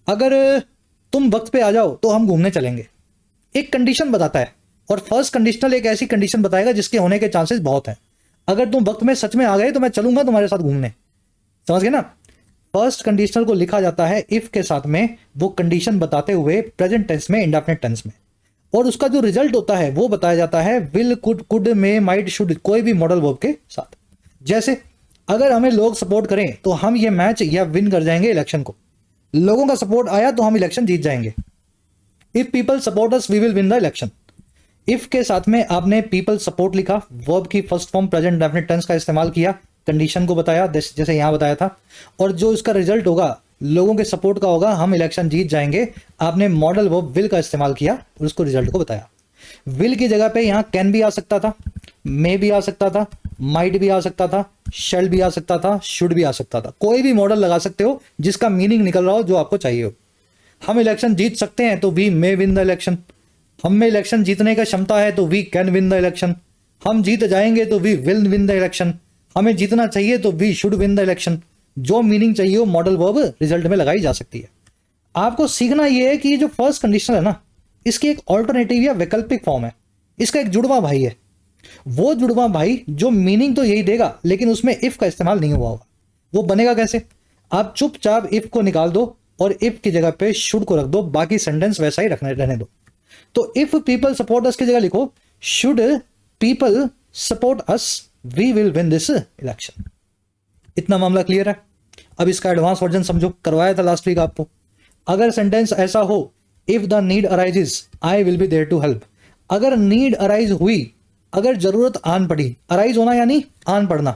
अगर तुम वक्त पे आ जाओ तो हम घूमने चलेंगे, एक कंडीशन बताता है। और फर्स्ट कंडीशनल एक ऐसी कंडीशन बताएगा जिसके होने के चांसेस बहुत हैं। अगर तुम वक्त में सच में आ गए तो मैं चलूंगा तुम्हारे साथ घूमने, समझ गए ना। फर्स्ट कंडीशनल को लिखा जाता है इफ के साथ में, वो कंडीशन बताते हुए प्रेजेंट टेंस में, इंडेफिनिट टेंस में, और उसका जो रिजल्ट होता है वो बताया जाता है will, could, may, might, should, कोई भी मॉडल वर्ब के साथ। जैसे अगर हमें लोग सपोर्ट करें तो हम ये मैच या विन कर जाएंगे इलेक्शन को, लोगों का सपोर्ट आया तो हम इलेक्शन जीत जाएंगे। If people support us we will win the election. If के साथ में आपने पीपल सपोर्ट लिखा, वर्ब की first form present definite tense का इस्तेमाल किया, कंडीशन को बताया जैसे यहां बताया था, और जो इसका रिजल्ट होगा लोगों के सपोर्ट का होगा, हम इलेक्शन जीत जाएंगे। आपने मॉडल वर्ब विल का इस्तेमाल किया और उसको रिजल्ट को बताया। विल की जगह पे यहां कैन भी आ सकता था, मे भी आ सकता था, माइट भी आ सकता था, शैल भी आ सकता था, शुड भी आ सकता था। कोई भी मॉडल लगा सकते हो जिसका मीनिंग निकल रहा हो जो आपको चाहिए हो। हम इलेक्शन जीत सकते हैं तो we may win the election, हम में इलेक्शन जीतने का क्षमता है तो we can win the election, हम जीत जाएंगे तो we will win the election, हमें जीतना चाहिए तो we should win the election. जो मीनिंग चाहिए हो मॉडल वर्ब रिजल्ट में लगाई जा सकती है। आपको सीखना यह है कि ये जो फर्स्ट कंडीशनल है ना, इसकी एक ऑल्टरनेटिव या वैकल्पिक फॉर्म है, इसका एक जुड़वा भाई है। वो जुड़वा भाई जो मीनिंग तो यही देगा लेकिन उसमें इफ का इस्तेमाल नहीं हुआ होगा। वो बनेगा कैसे, आप चुपचाप इफ को निकाल दो और इफ की जगह पे शुड को रख दो, बाकी सेंटेंस वैसा ही रहने दो। तो इफ पीपल सपोर्ट अस की जगह लिखो should people support us we will win this election. इतना मामला क्लियर है। अब इसका एडवांस वर्जन समझो, करवाया था लास्ट वीक आपको। अगर सेंटेंस ऐसा हो if the need arises I will be there to help, अगर नीड अराइज हुई, अगर जरूरत आन पड़ी, अराइज होना यानी आन पड़ना,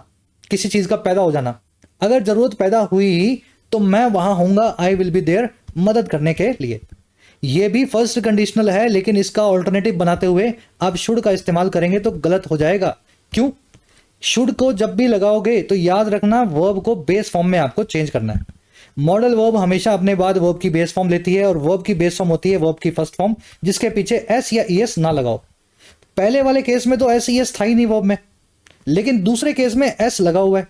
किसी चीज का पैदा हो जाना, अगर जरूरत पैदा हुई तो मैं वहां होऊंगा, आई विल बी देयर, मदद करने के लिए। यह भी फर्स्ट कंडीशनल है लेकिन इसका ऑल्टरनेटिव बनाते हुए आप शुड का इस्तेमाल करेंगे तो गलत हो जाएगा। क्यों, शुड को जब भी लगाओगे तो याद रखना वर्ब को बेस फॉर्म में आपको चेंज करना है। मॉडल वर्ब हमेशा अपने बाद वर्ब की बेस फॉर्म लेती है और वर्ब की बेस फॉर्म होती है वर्ब की फर्स्ट फॉर्म जिसके पीछे एस या ईएस ना लगाओ। पहले वाले केस में तो एस ईएस था ही नहीं वर्ब में, लेकिन दूसरे केस में एस लगा हुआ है।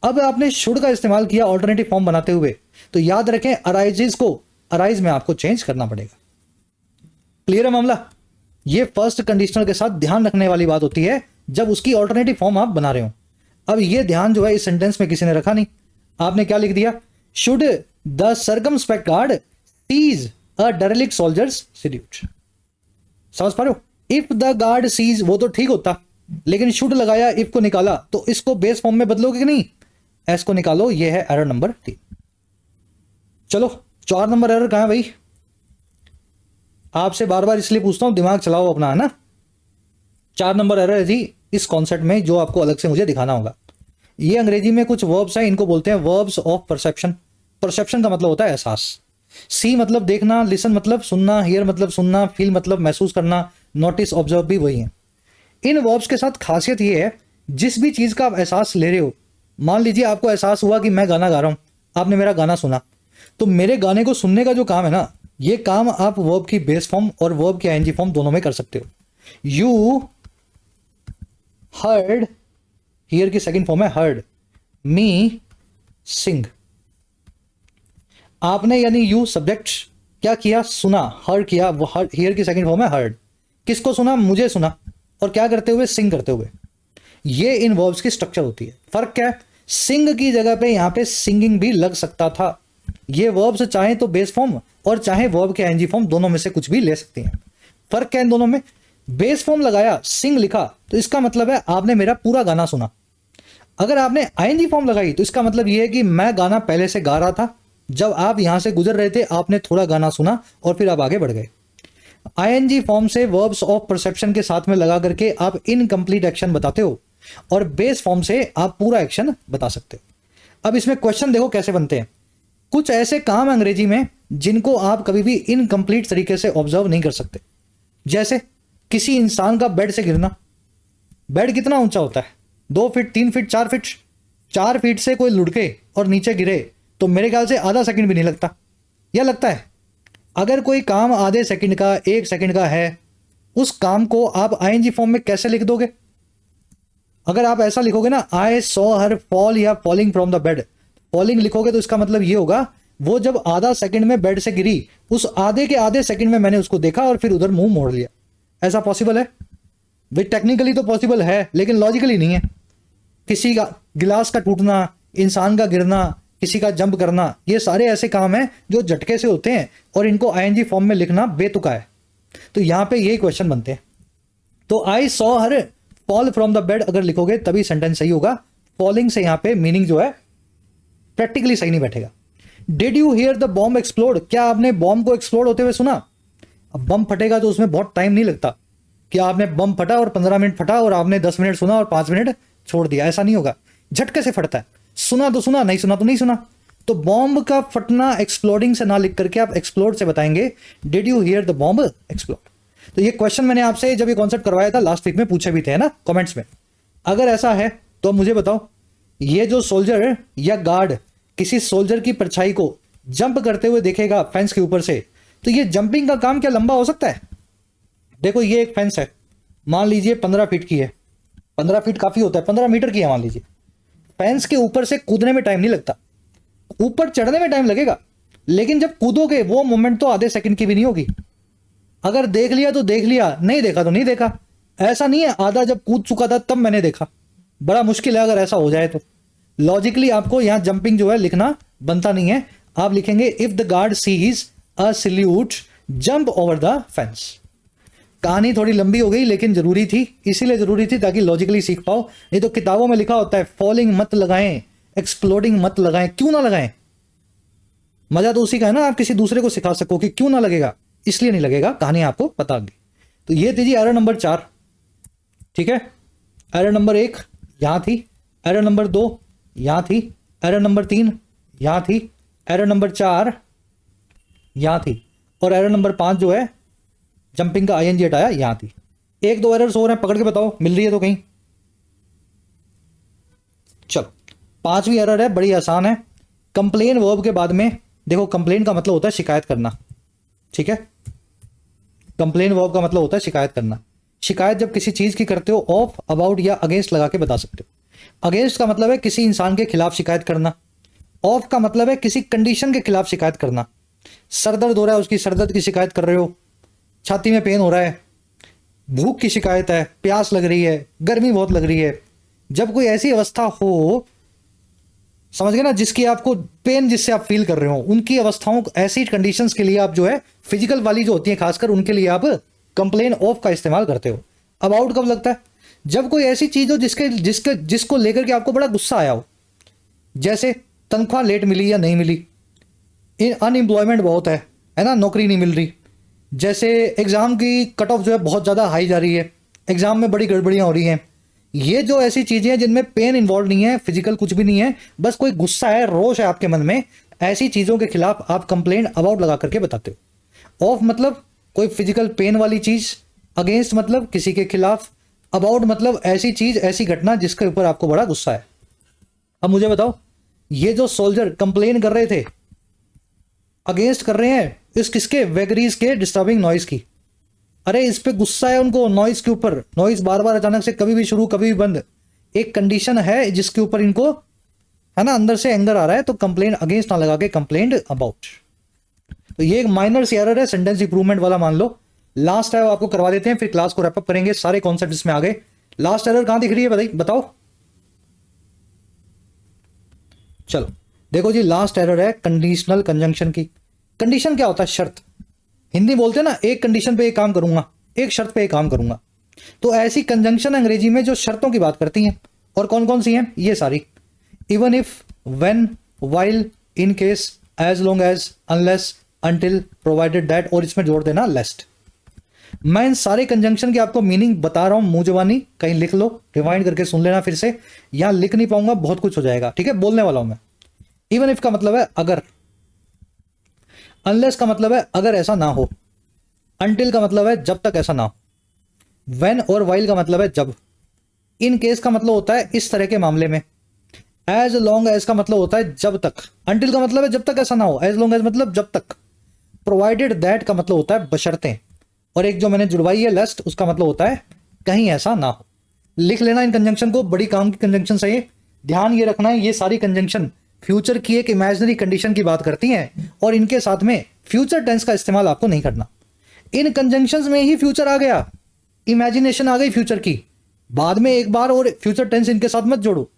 अब आपने शुड का इस्तेमाल किया ऑल्टरनेटिव फॉर्म बनाते हुए, तो याद रखें अराइजेस को अराइज में आपको चेंज करना पड़ेगा। क्लियर है मामला? ये फर्स्ट कंडीशनल के साथ ध्यान रखने वाली बात होती है जब उसकी ऑल्टरनेटिव फॉर्म आप बना रहे हो। अब ये ध्यान जो है इस सेंटेंस में किसी ने रखा नहीं। आपने क्या लिख दिया? Should the circumspect guard seize a derelict soldiers salute. समझ पा रहे हो? इफ द गार्ड सीज वो तो ठीक होता, लेकिन शुड लगाया, इफ को निकाला, तो इसको बेस फॉर्म में बदलोगे कि नहीं? एस को निकालो। ये है एरर नंबर 3। चलो 4 नंबर एरर कहां है भाई? आपसे बार बार इसलिए पूछता हूं, दिमाग चलाओ अपना, है ना। 4 नंबर एरर है जी इस कॉन्सेप्ट में जो आपको अलग से मुझे दिखाना होगा। ये अंग्रेजी में कुछ वर्ब्स हैं, इनको बोलते हैं वर्ब्स ऑफ परसेप्शन। परसेप्शन का मतलब होता है एहसास। सी मतलब देखना, लिसन मतलब सुनना, हियर मतलब सुनना, फील मतलब महसूस करना, नोटिस ऑब्जर्व भी वही है। इन वर्ब्स के साथ खासियत ये है, जिस भी चीज का आप एहसास ले रहे हो, मान लीजिए आपको एहसास हुआ कि मैं गाना गा रहा हूं, आपने मेरा गाना सुना, तो मेरे गाने को सुनने का जो काम है ना, ये काम आप वर्ब की बेस फॉर्म और वर्ब की आईएनजी फॉर्म दोनों में कर सकते हो। यू हर्ड, हियर की सेकंड फॉर्म है हर्ड, मी सिंग। आपने यानी यू सब्जेक्ट क्या किया? सुना, हर्ड किया, वो हियर की सेकंड फॉर्म है हर्ड। किसको सुना? मुझे सुना। और क्या करते हुए? सिंग करते हुए। ये इन वर्ब्स की स्ट्रक्चर होती है। फर्क क्या है? सिंग की जगह पे यहां पे सिंगिंग भी लग सकता था। ये वर्ब्स चाहे तो बेस फॉर्म और चाहे वर्ब के आईएनजी फॉर्म दोनों में से कुछ भी ले सकते हैं। फर्क क्या है इन दोनों में? बेस फॉर्म लगाया, सिंग लिखा, तो इसका मतलब है आपने मेरा पूरा गाना सुना। अगर आपने आईएनजी फॉर्म लगाई तो इसका मतलब यह है कि मैं गाना पहले से गा रहा था, जब आप यहां से गुजर रहे थे आपने थोड़ा गाना सुना और फिर आप आगे बढ़ गए। आईएनजी फॉर्म से वर्ब्स ऑफ परसेप्शन के साथ में लगा करके आप इनकम्प्लीट एक्शन बताते हो और बेस फॉर्म से आप पूरा एक्शन बता सकते हो। अब इसमें क्वेश्चन देखो कैसे बनते हैं। कुछ ऐसे काम अंग्रेजी में जिनको आप कभी भी इनकम्प्लीट तरीके से ऑब्जर्व नहीं कर सकते, जैसे किसी इंसान का बेड से गिरना। बेड कितना ऊंचा होता है? 2 फीट, 3 फीट, 4 फीट। 4 फीट से कोई लुढ़के और नीचे गिरे तो मेरे ख्याल से आधा सेकंड भी नहीं लगता, या लगता है? अगर कोई काम आधे सेकंड का, 1 सेकंड का है, उस काम को आप आईएनजी फॉर्म में कैसे लिख दोगे? अगर आप ऐसा लिखोगे ना, आई सॉ हर फॉल या falling from the bed, falling लिखोगे तो इसका मतलब ये होगा वो जब आधा सेकंड में बेड से गिरी, उस आधे के आधे सेकंड में मैंने उसको देखा और फिर उधर मुंह मोड़ लिया। ऐसा पॉसिबल है भाई? टेक्निकली तो पॉसिबल है, लेकिन लॉजिकली नहीं है। किसी का गिलास का टूटना, इंसान का गिरना, किसी का जंप करना, ये सारे ऐसे काम हैं जो झटके से होते हैं और इनको आईएनजी फॉर्म में लिखना बेतुका है। तो यहां पे यही क्वेश्चन बनते हैं। तो I saw her fall from the bed अगर लिखोगे तभी सेंटेंस सही होगा। फॉलिंग से यहां पे मीनिंग जो है प्रैक्टिकली सही नहीं बैठेगा। Did you here the bomb explode? क्या आपने बॉम्ब को एक्सप्लोड होते हुए सुना? अब बम फटेगा तो उसमें बहुत टाइम नहीं लगता कि आपने बम फटा और 15 मिनट फटा और आपने 10 मिनट सुना और 5 मिनट छोड़ दिया। ऐसा नहीं होगा, झटके से फटता है। सुना तो सुना, नहीं सुना तो नहीं सुना। तो बॉम्ब का फटना एक्सप्लोडिंग से ना लिख करके आप एक्सप्लोड से बताएंगे, did you here the bomb explode. तो ये क्वेश्चन मैंने आपसे जब ये कॉन्सेप्ट करवाया था लास्ट वीक में पूछे भी थे ना कमेंट्स में। अगर ऐसा है तो मुझे बताओ, ये जो सोल्जर या गार्ड किसी सोल्जर की परछाई को जंप करते हुए देखेगा फेंस के ऊपर से, तो ये जंपिंग का काम क्या लंबा हो सकता है? देखो ये एक फेंस है, मान लीजिए 15 फीट की है। 15 फीट काफी होता है, 15 मीटर की है मान लीजिए। फेंस के ऊपर से कूदने में टाइम नहीं लगता, ऊपर चढ़ने में टाइम लगेगा, लेकिन जब कूदोगे वो मोमेंट तो आधे सेकंड की भी नहीं होगी। अगर देख लिया तो देख लिया, नहीं देखा तो नहीं देखा। ऐसा नहीं है आधा जब कूद चुका था तब मैंने देखा। बड़ा मुश्किल है अगर ऐसा हो जाए तो। लॉजिकली आपको यहां जंपिंग जो है लिखना बनता नहीं है। आप लिखेंगे if the guard seize a salute jump over the fence. कहानी थोड़ी लंबी हो गई लेकिन जरूरी थी, इसीलिए जरूरी थी ताकि लॉजिकली सीख पाओ। नहीं तो किताबों में लिखा होता है फॉलिंग मत लगाएं, एक्सप्लोडिंग मत लगाएं। क्यों ना लगाएं? मजा तो उसी का है ना, आप किसी दूसरे को सिखा सको कि क्यों ना लगेगा, इसलिए नहीं लगेगा। कहानी आपको पता होगी। तो ये थी जी एरर नंबर 4। ठीक है, एरर नंबर 1 यहां थी, एरर नंबर 2 यहां थी, एरर नंबर 3 यहां थी, एरर नंबर 4 यहां थी, और एरर नंबर 5 जो है जंपिंग का आईएनजी हटाया यहां थी। 1-2 एरर्स हो रहे हैं, पकड़ के बताओ, मिल रही है तो कहीं। चलो 5वीं एरर है, बड़ी आसान है। कंप्लेन वर्ब के बाद में देखो, कंप्लेन का मतलब होता है शिकायत करना, ठीक है। कंप्लेन वर्ब का मतलब होता है शिकायत करना। शिकायत जब किसी चीज की करते हो, ऑफ, अबाउट या अगेंस्ट लगा के बता सकते हो। अगेंस्ट का मतलब है किसी इंसान के खिलाफ शिकायत करना। ऑफ का मतलब है किसी कंडीशन के खिलाफ शिकायत करना। सर दर्द हो रहा है, उसकी सर दर्द की शिकायत कर रहे हो। छाती में पेन हो रहा है, भूख की शिकायत है, प्यास लग रही है, गर्मी बहुत लग रही है। जब कोई ऐसी अवस्था हो, समझ गए ना, जिसकी आपको पेन जिससे आप फील कर रहे हो, उनकी अवस्थाओं, ऐसी कंडीशंस के लिए आप जो है फिजिकल वाली जो होती है खासकर, उनके लिए आप कंप्लेन ऑफ का इस्तेमाल करते हो। अबाउट कब लगता है? जब कोई ऐसी चीज हो जिसके जिसके जिसको लेकर के आपको बड़ा गुस्सा आया हो, जैसे तनख्वाह लेट मिली या नहीं मिली, अनएम्प्लॉयमेंट बहुत है ना, नौकरी नहीं मिल रही, जैसे एग्जाम की कट ऑफ जो है बहुत ज़्यादा हाई जा रही है, एग्जाम में बड़ी गड़बड़ियां हो रही हैं। ये जो ऐसी चीज़ें हैं जिनमें पेन इन्वॉल्व नहीं है, फिजिकल कुछ भी नहीं है, बस कोई गुस्सा है, रोष है आपके मन में, ऐसी चीज़ों के खिलाफ आप कंप्लेंट अबाउट लगा करके बताते हो। ऑफ मतलब कोई फिजिकल पेन वाली चीज़, अगेंस्ट मतलब किसी के खिलाफ, अबाउट मतलब ऐसी चीज़, ऐसी घटना जिसके ऊपर आपको बड़ा गुस्सा है। अब मुझे बताओ, ये जो सोल्जर कंप्लेन कर रहे थे, अगेंस्ट कर रहे हैं इस किसके, वैगरीज के डिस्टर्बिंग नॉइज की। अरे इस पे गुस्सा है उनको, नॉइज के ऊपर। नॉइज बार बार अचानक से कभी भी शुरू कभी भी बंद, एक कंडीशन है जिसके ऊपर इनको, है ना, अंदर से एंगर आ रहा है, तो कंप्लेन अगेंस्ट ना लगा के कंप्लेन अबाउट। तो ये एक माइनर सी एरर है, सेंटेंस इंप्रूवमेंट वाला मान लो। लास्ट है वो आपको करवा देते हैं, फिर क्लास को रैप अप करेंगे, सारे कॉन्सेप्ट इसमें आ गए। लास्ट एरर कहां दिख रही है बताओ। चलो देखो जी, लास्ट एरर है कंडीशनल कंजंक्शन की। कंडीशन क्या होता है? शर्त। हिंदी बोलते हैं ना, एक कंडीशन पे एक काम करूंगा, एक शर्त पे एक काम करूंगा। तो ऐसी कंजंक्शन अंग्रेजी में जो शर्तों की बात करती हैं, और कौन कौन सी हैं? ये सारी, even if, when, while, in case, as long as, unless, until, provided that, और इसमें जोड़ देना लेस्ट। मैं इन सारे कंजंक्शन की आपको मीनिंग बता रहा हूं, मुंह जबानी, कहीं लिख लो, रिवाइंड करके सुन लेना फिर से। यहां लिख नहीं पाऊंगा, बहुत कुछ हो जाएगा, ठीक है, बोलने वाला हूं मैं। इवन इफ का मतलब है अगर, अनलेस का मतलब है अगर ऐसा ना हो, अनटिल का मतलब है जब तक ऐसा ना हो, व्हेन और वाइल का मतलब है जब, इन केस का मतलब होता है इस तरह के मामले में, एज लॉन्ग एज का मतलब होता है जब तक, अनटिल का मतलब है जब तक ऐसा ना हो, एज लॉन्ग एज मतलब जब तक, प्रोवाइडेड दैट का मतलब होता है बशर्ते, और एक जो मैंने जुड़वाई है लेस्ट, उसका मतलब होता है कहीं ऐसा ना हो। लिख लेना इन कंजंक्शन को, बड़ी काम की कंजंक्शन है ये, ध्यान ये रखना है, ये सारी कंजंक्शन फ्यूचर की एक इमेजिनरी कंडीशन की बात करती हैं, और इनके साथ में फ्यूचर टेंस का इस्तेमाल आपको नहीं करना। इन कंजंक्शंस में ही फ्यूचर आ गया, इमेजिनेशन आ गई फ्यूचर की, बाद में एक बार और फ्यूचर टेंस इनके साथ मत जोड़ो।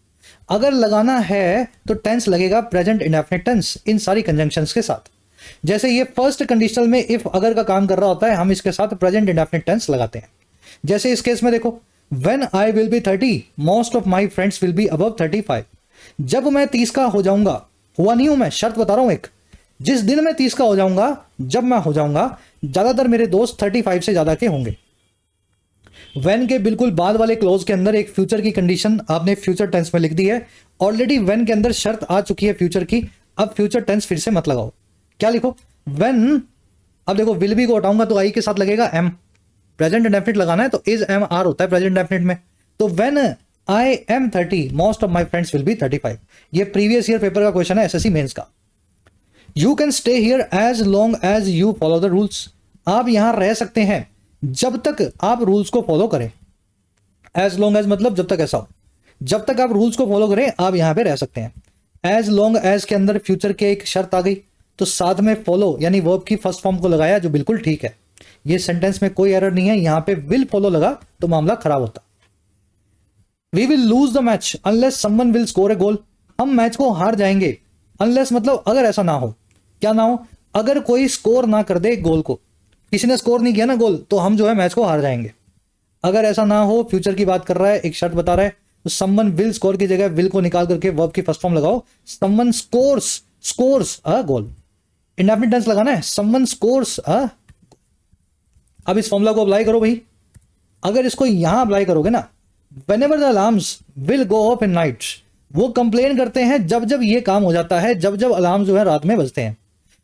अगर लगाना है तो टेंस लगेगा प्रेजेंट इंडेफिनिट टेंस इन सारी कंजंक्शंस के साथ। जैसे ये फर्स्ट कंडीशनल में इफ अगर का काम कर रहा होता है, हम इसके साथ प्रेजेंट इंडेफिनिट टेंस लगाते हैं। जैसे इस केस में देखो, when I will B 30 most of my friends will be above 35। जब मैं 30 का हो जाऊंगा, हुआ नहीं हूं मैं, शर्त बता रहा हूं एक, जिस दिन मैं 30 का हो जाऊंगा, जब मैं हो जाऊंगा, ज्यादातर मेरे दोस्त 35 से ज्यादा के होंगे। व्हेन के बिल्कुल बाद वाले क्लोज के अंदर एक फ्यूचर की कंडीशन आपने फ्यूचर टेंस में लिख दी है, ऑलरेडी व्हेन के अंदर शर्त आ चुकी है फ्यूचर की, अब फ्यूचर टेंस फिर से मत लगाओ। क्या लिखो? व्हेन, अब देखो विल बी को हटाऊंगा तो आई के साथ लगेगा एम, प्रेजेंट इंडेफिनिट लगाना है तो इज एम आर होता है प्रेजेंट इंडेफिनिट में। तो when I am 30 most of my friends will be 35। ये प्रीवियस ईयर पेपर का क्वेश्चन है एसएससी मेंस का। You can stay here as long as you follow the rules. आप यहां रह सकते हैं जब तक आप रूल्स को फॉलो करें। एज लॉन्ग एज मतलब जब तक ऐसा हो, जब तक आप रूल्स को फॉलो करें आप यहां पे रह सकते हैं। एज लॉन्ग एज के अंदर फ्यूचर के एक शर्त आ गई, तो साथ में फॉलो यानी वर्ब की फर्स्ट फॉर्म को लगाया, जो बिल्कुल ठीक है। ये सेंटेंस में कोई एरर नहीं है, यहां पे विल फॉलो लगा तो मामला खराब होता। We will lose the match unless someone will score a goal. हम मैच को हार जाएंगे, अनलेस मतलब अगर ऐसा ना हो, क्या ना हो, अगर कोई स्कोर ना कर दे गोल को, किसी ने स्कोर नहीं किया ना गोल, तो हम जो है मैच को हार जाएंगे। अगर ऐसा ना हो, फ्यूचर की बात कर रहा है, एक शर्त बता रहा है, तो समवन विल स्कोर की जगह विल को निकाल करके वर्ब की फर्स्ट फॉर्म लगाओ, समवन स्कोर्स अ गोल। इंडेफिनिट टेंस लगाना है, समवन स्कोर्स अ। अब इस फॉर्मूला को अप्लाई करो भाई। अगर इसको यहां अप्लाई करोगे ना, whenever the alarms will go of in night, वो कंप्लेन करते हैं जब जब ये काम हो जाता है, जब जब अलार्म जो है रात में बजते हैं।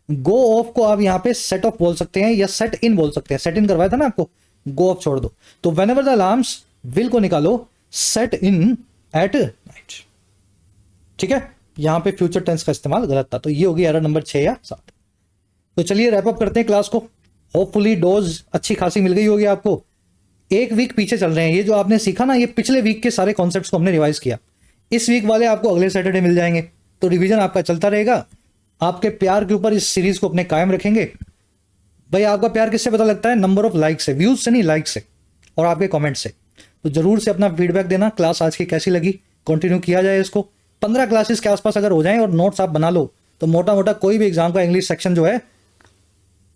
गो ऑफ को आप यहां पे सेट ऑफ बोल सकते हैं या सेट इन बोल सकते हैं। सेट इन करवाया था ना आपको, गो ऑफ छोड़ दो। तो व्हेनेवर द अलार्म्स विल को निकालो, सेट इन एट नाइट। ठीक है, यहाँ पे फ्यूचर टेंस का इस्तेमाल गलत था, तो ये होगी एरर नंबर 6 या 7। तो चलिए रैप अप करते हैं क्लास को। होपफुली डोज अच्छी खासी मिल गई होगी आपको। एक वीक पीछे चल रहे हैं, ये जो आपने सीखा ना, ये पिछले वीक के सारे कॉन्सेप्ट्स को हमने रिवाइज किया। इस वीक वाले आपको अगले सैटरडे मिल जाएंगे, तो रिवीजन आपका चलता रहेगा। आपके प्यार के ऊपर इस सीरीज को अपने कायम रखेंगे। भाई आपका प्यार किससे पता लगता है? नंबर ऑफ लाइक से, व्यूज से नहीं, लाइक से और आपके कमेंट से। तो जरूर से अपना फीडबैक देना, क्लास आज की कैसी लगी, कंटिन्यू किया जाए इसको। 15 क्लासेस के आसपास अगर हो जाएं और नोट्स आप बना लो तो मोटा मोटा कोई भी एग्जाम का इंग्लिश सेक्शन जो है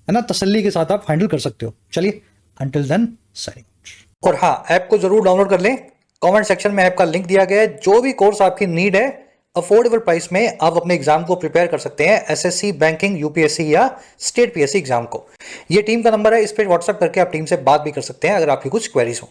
ना, तसल्ली के साथ आप हैंडल कर सकते हो। चलिए, अंटिल देन साइनिंग आउट। और हाँ, ऐप को जरूर डाउनलोड कर लें। कमेंट सेक्शन में ऐप का लिंक दिया गया है। जो भी कोर्स आपकी नीड है, अफोर्डेबल प्राइस में आप अपने एग्जाम को प्रिपेयर कर सकते हैं, एसएससी, बैंकिंग, यूपीएससी या स्टेट पीएससी एग्जाम को। ये टीम का नंबर है, इस पर व्हाट्सएप करके आप टीम से बात भी कर सकते हैं अगर आपकी कुछ क्वेरीज हो।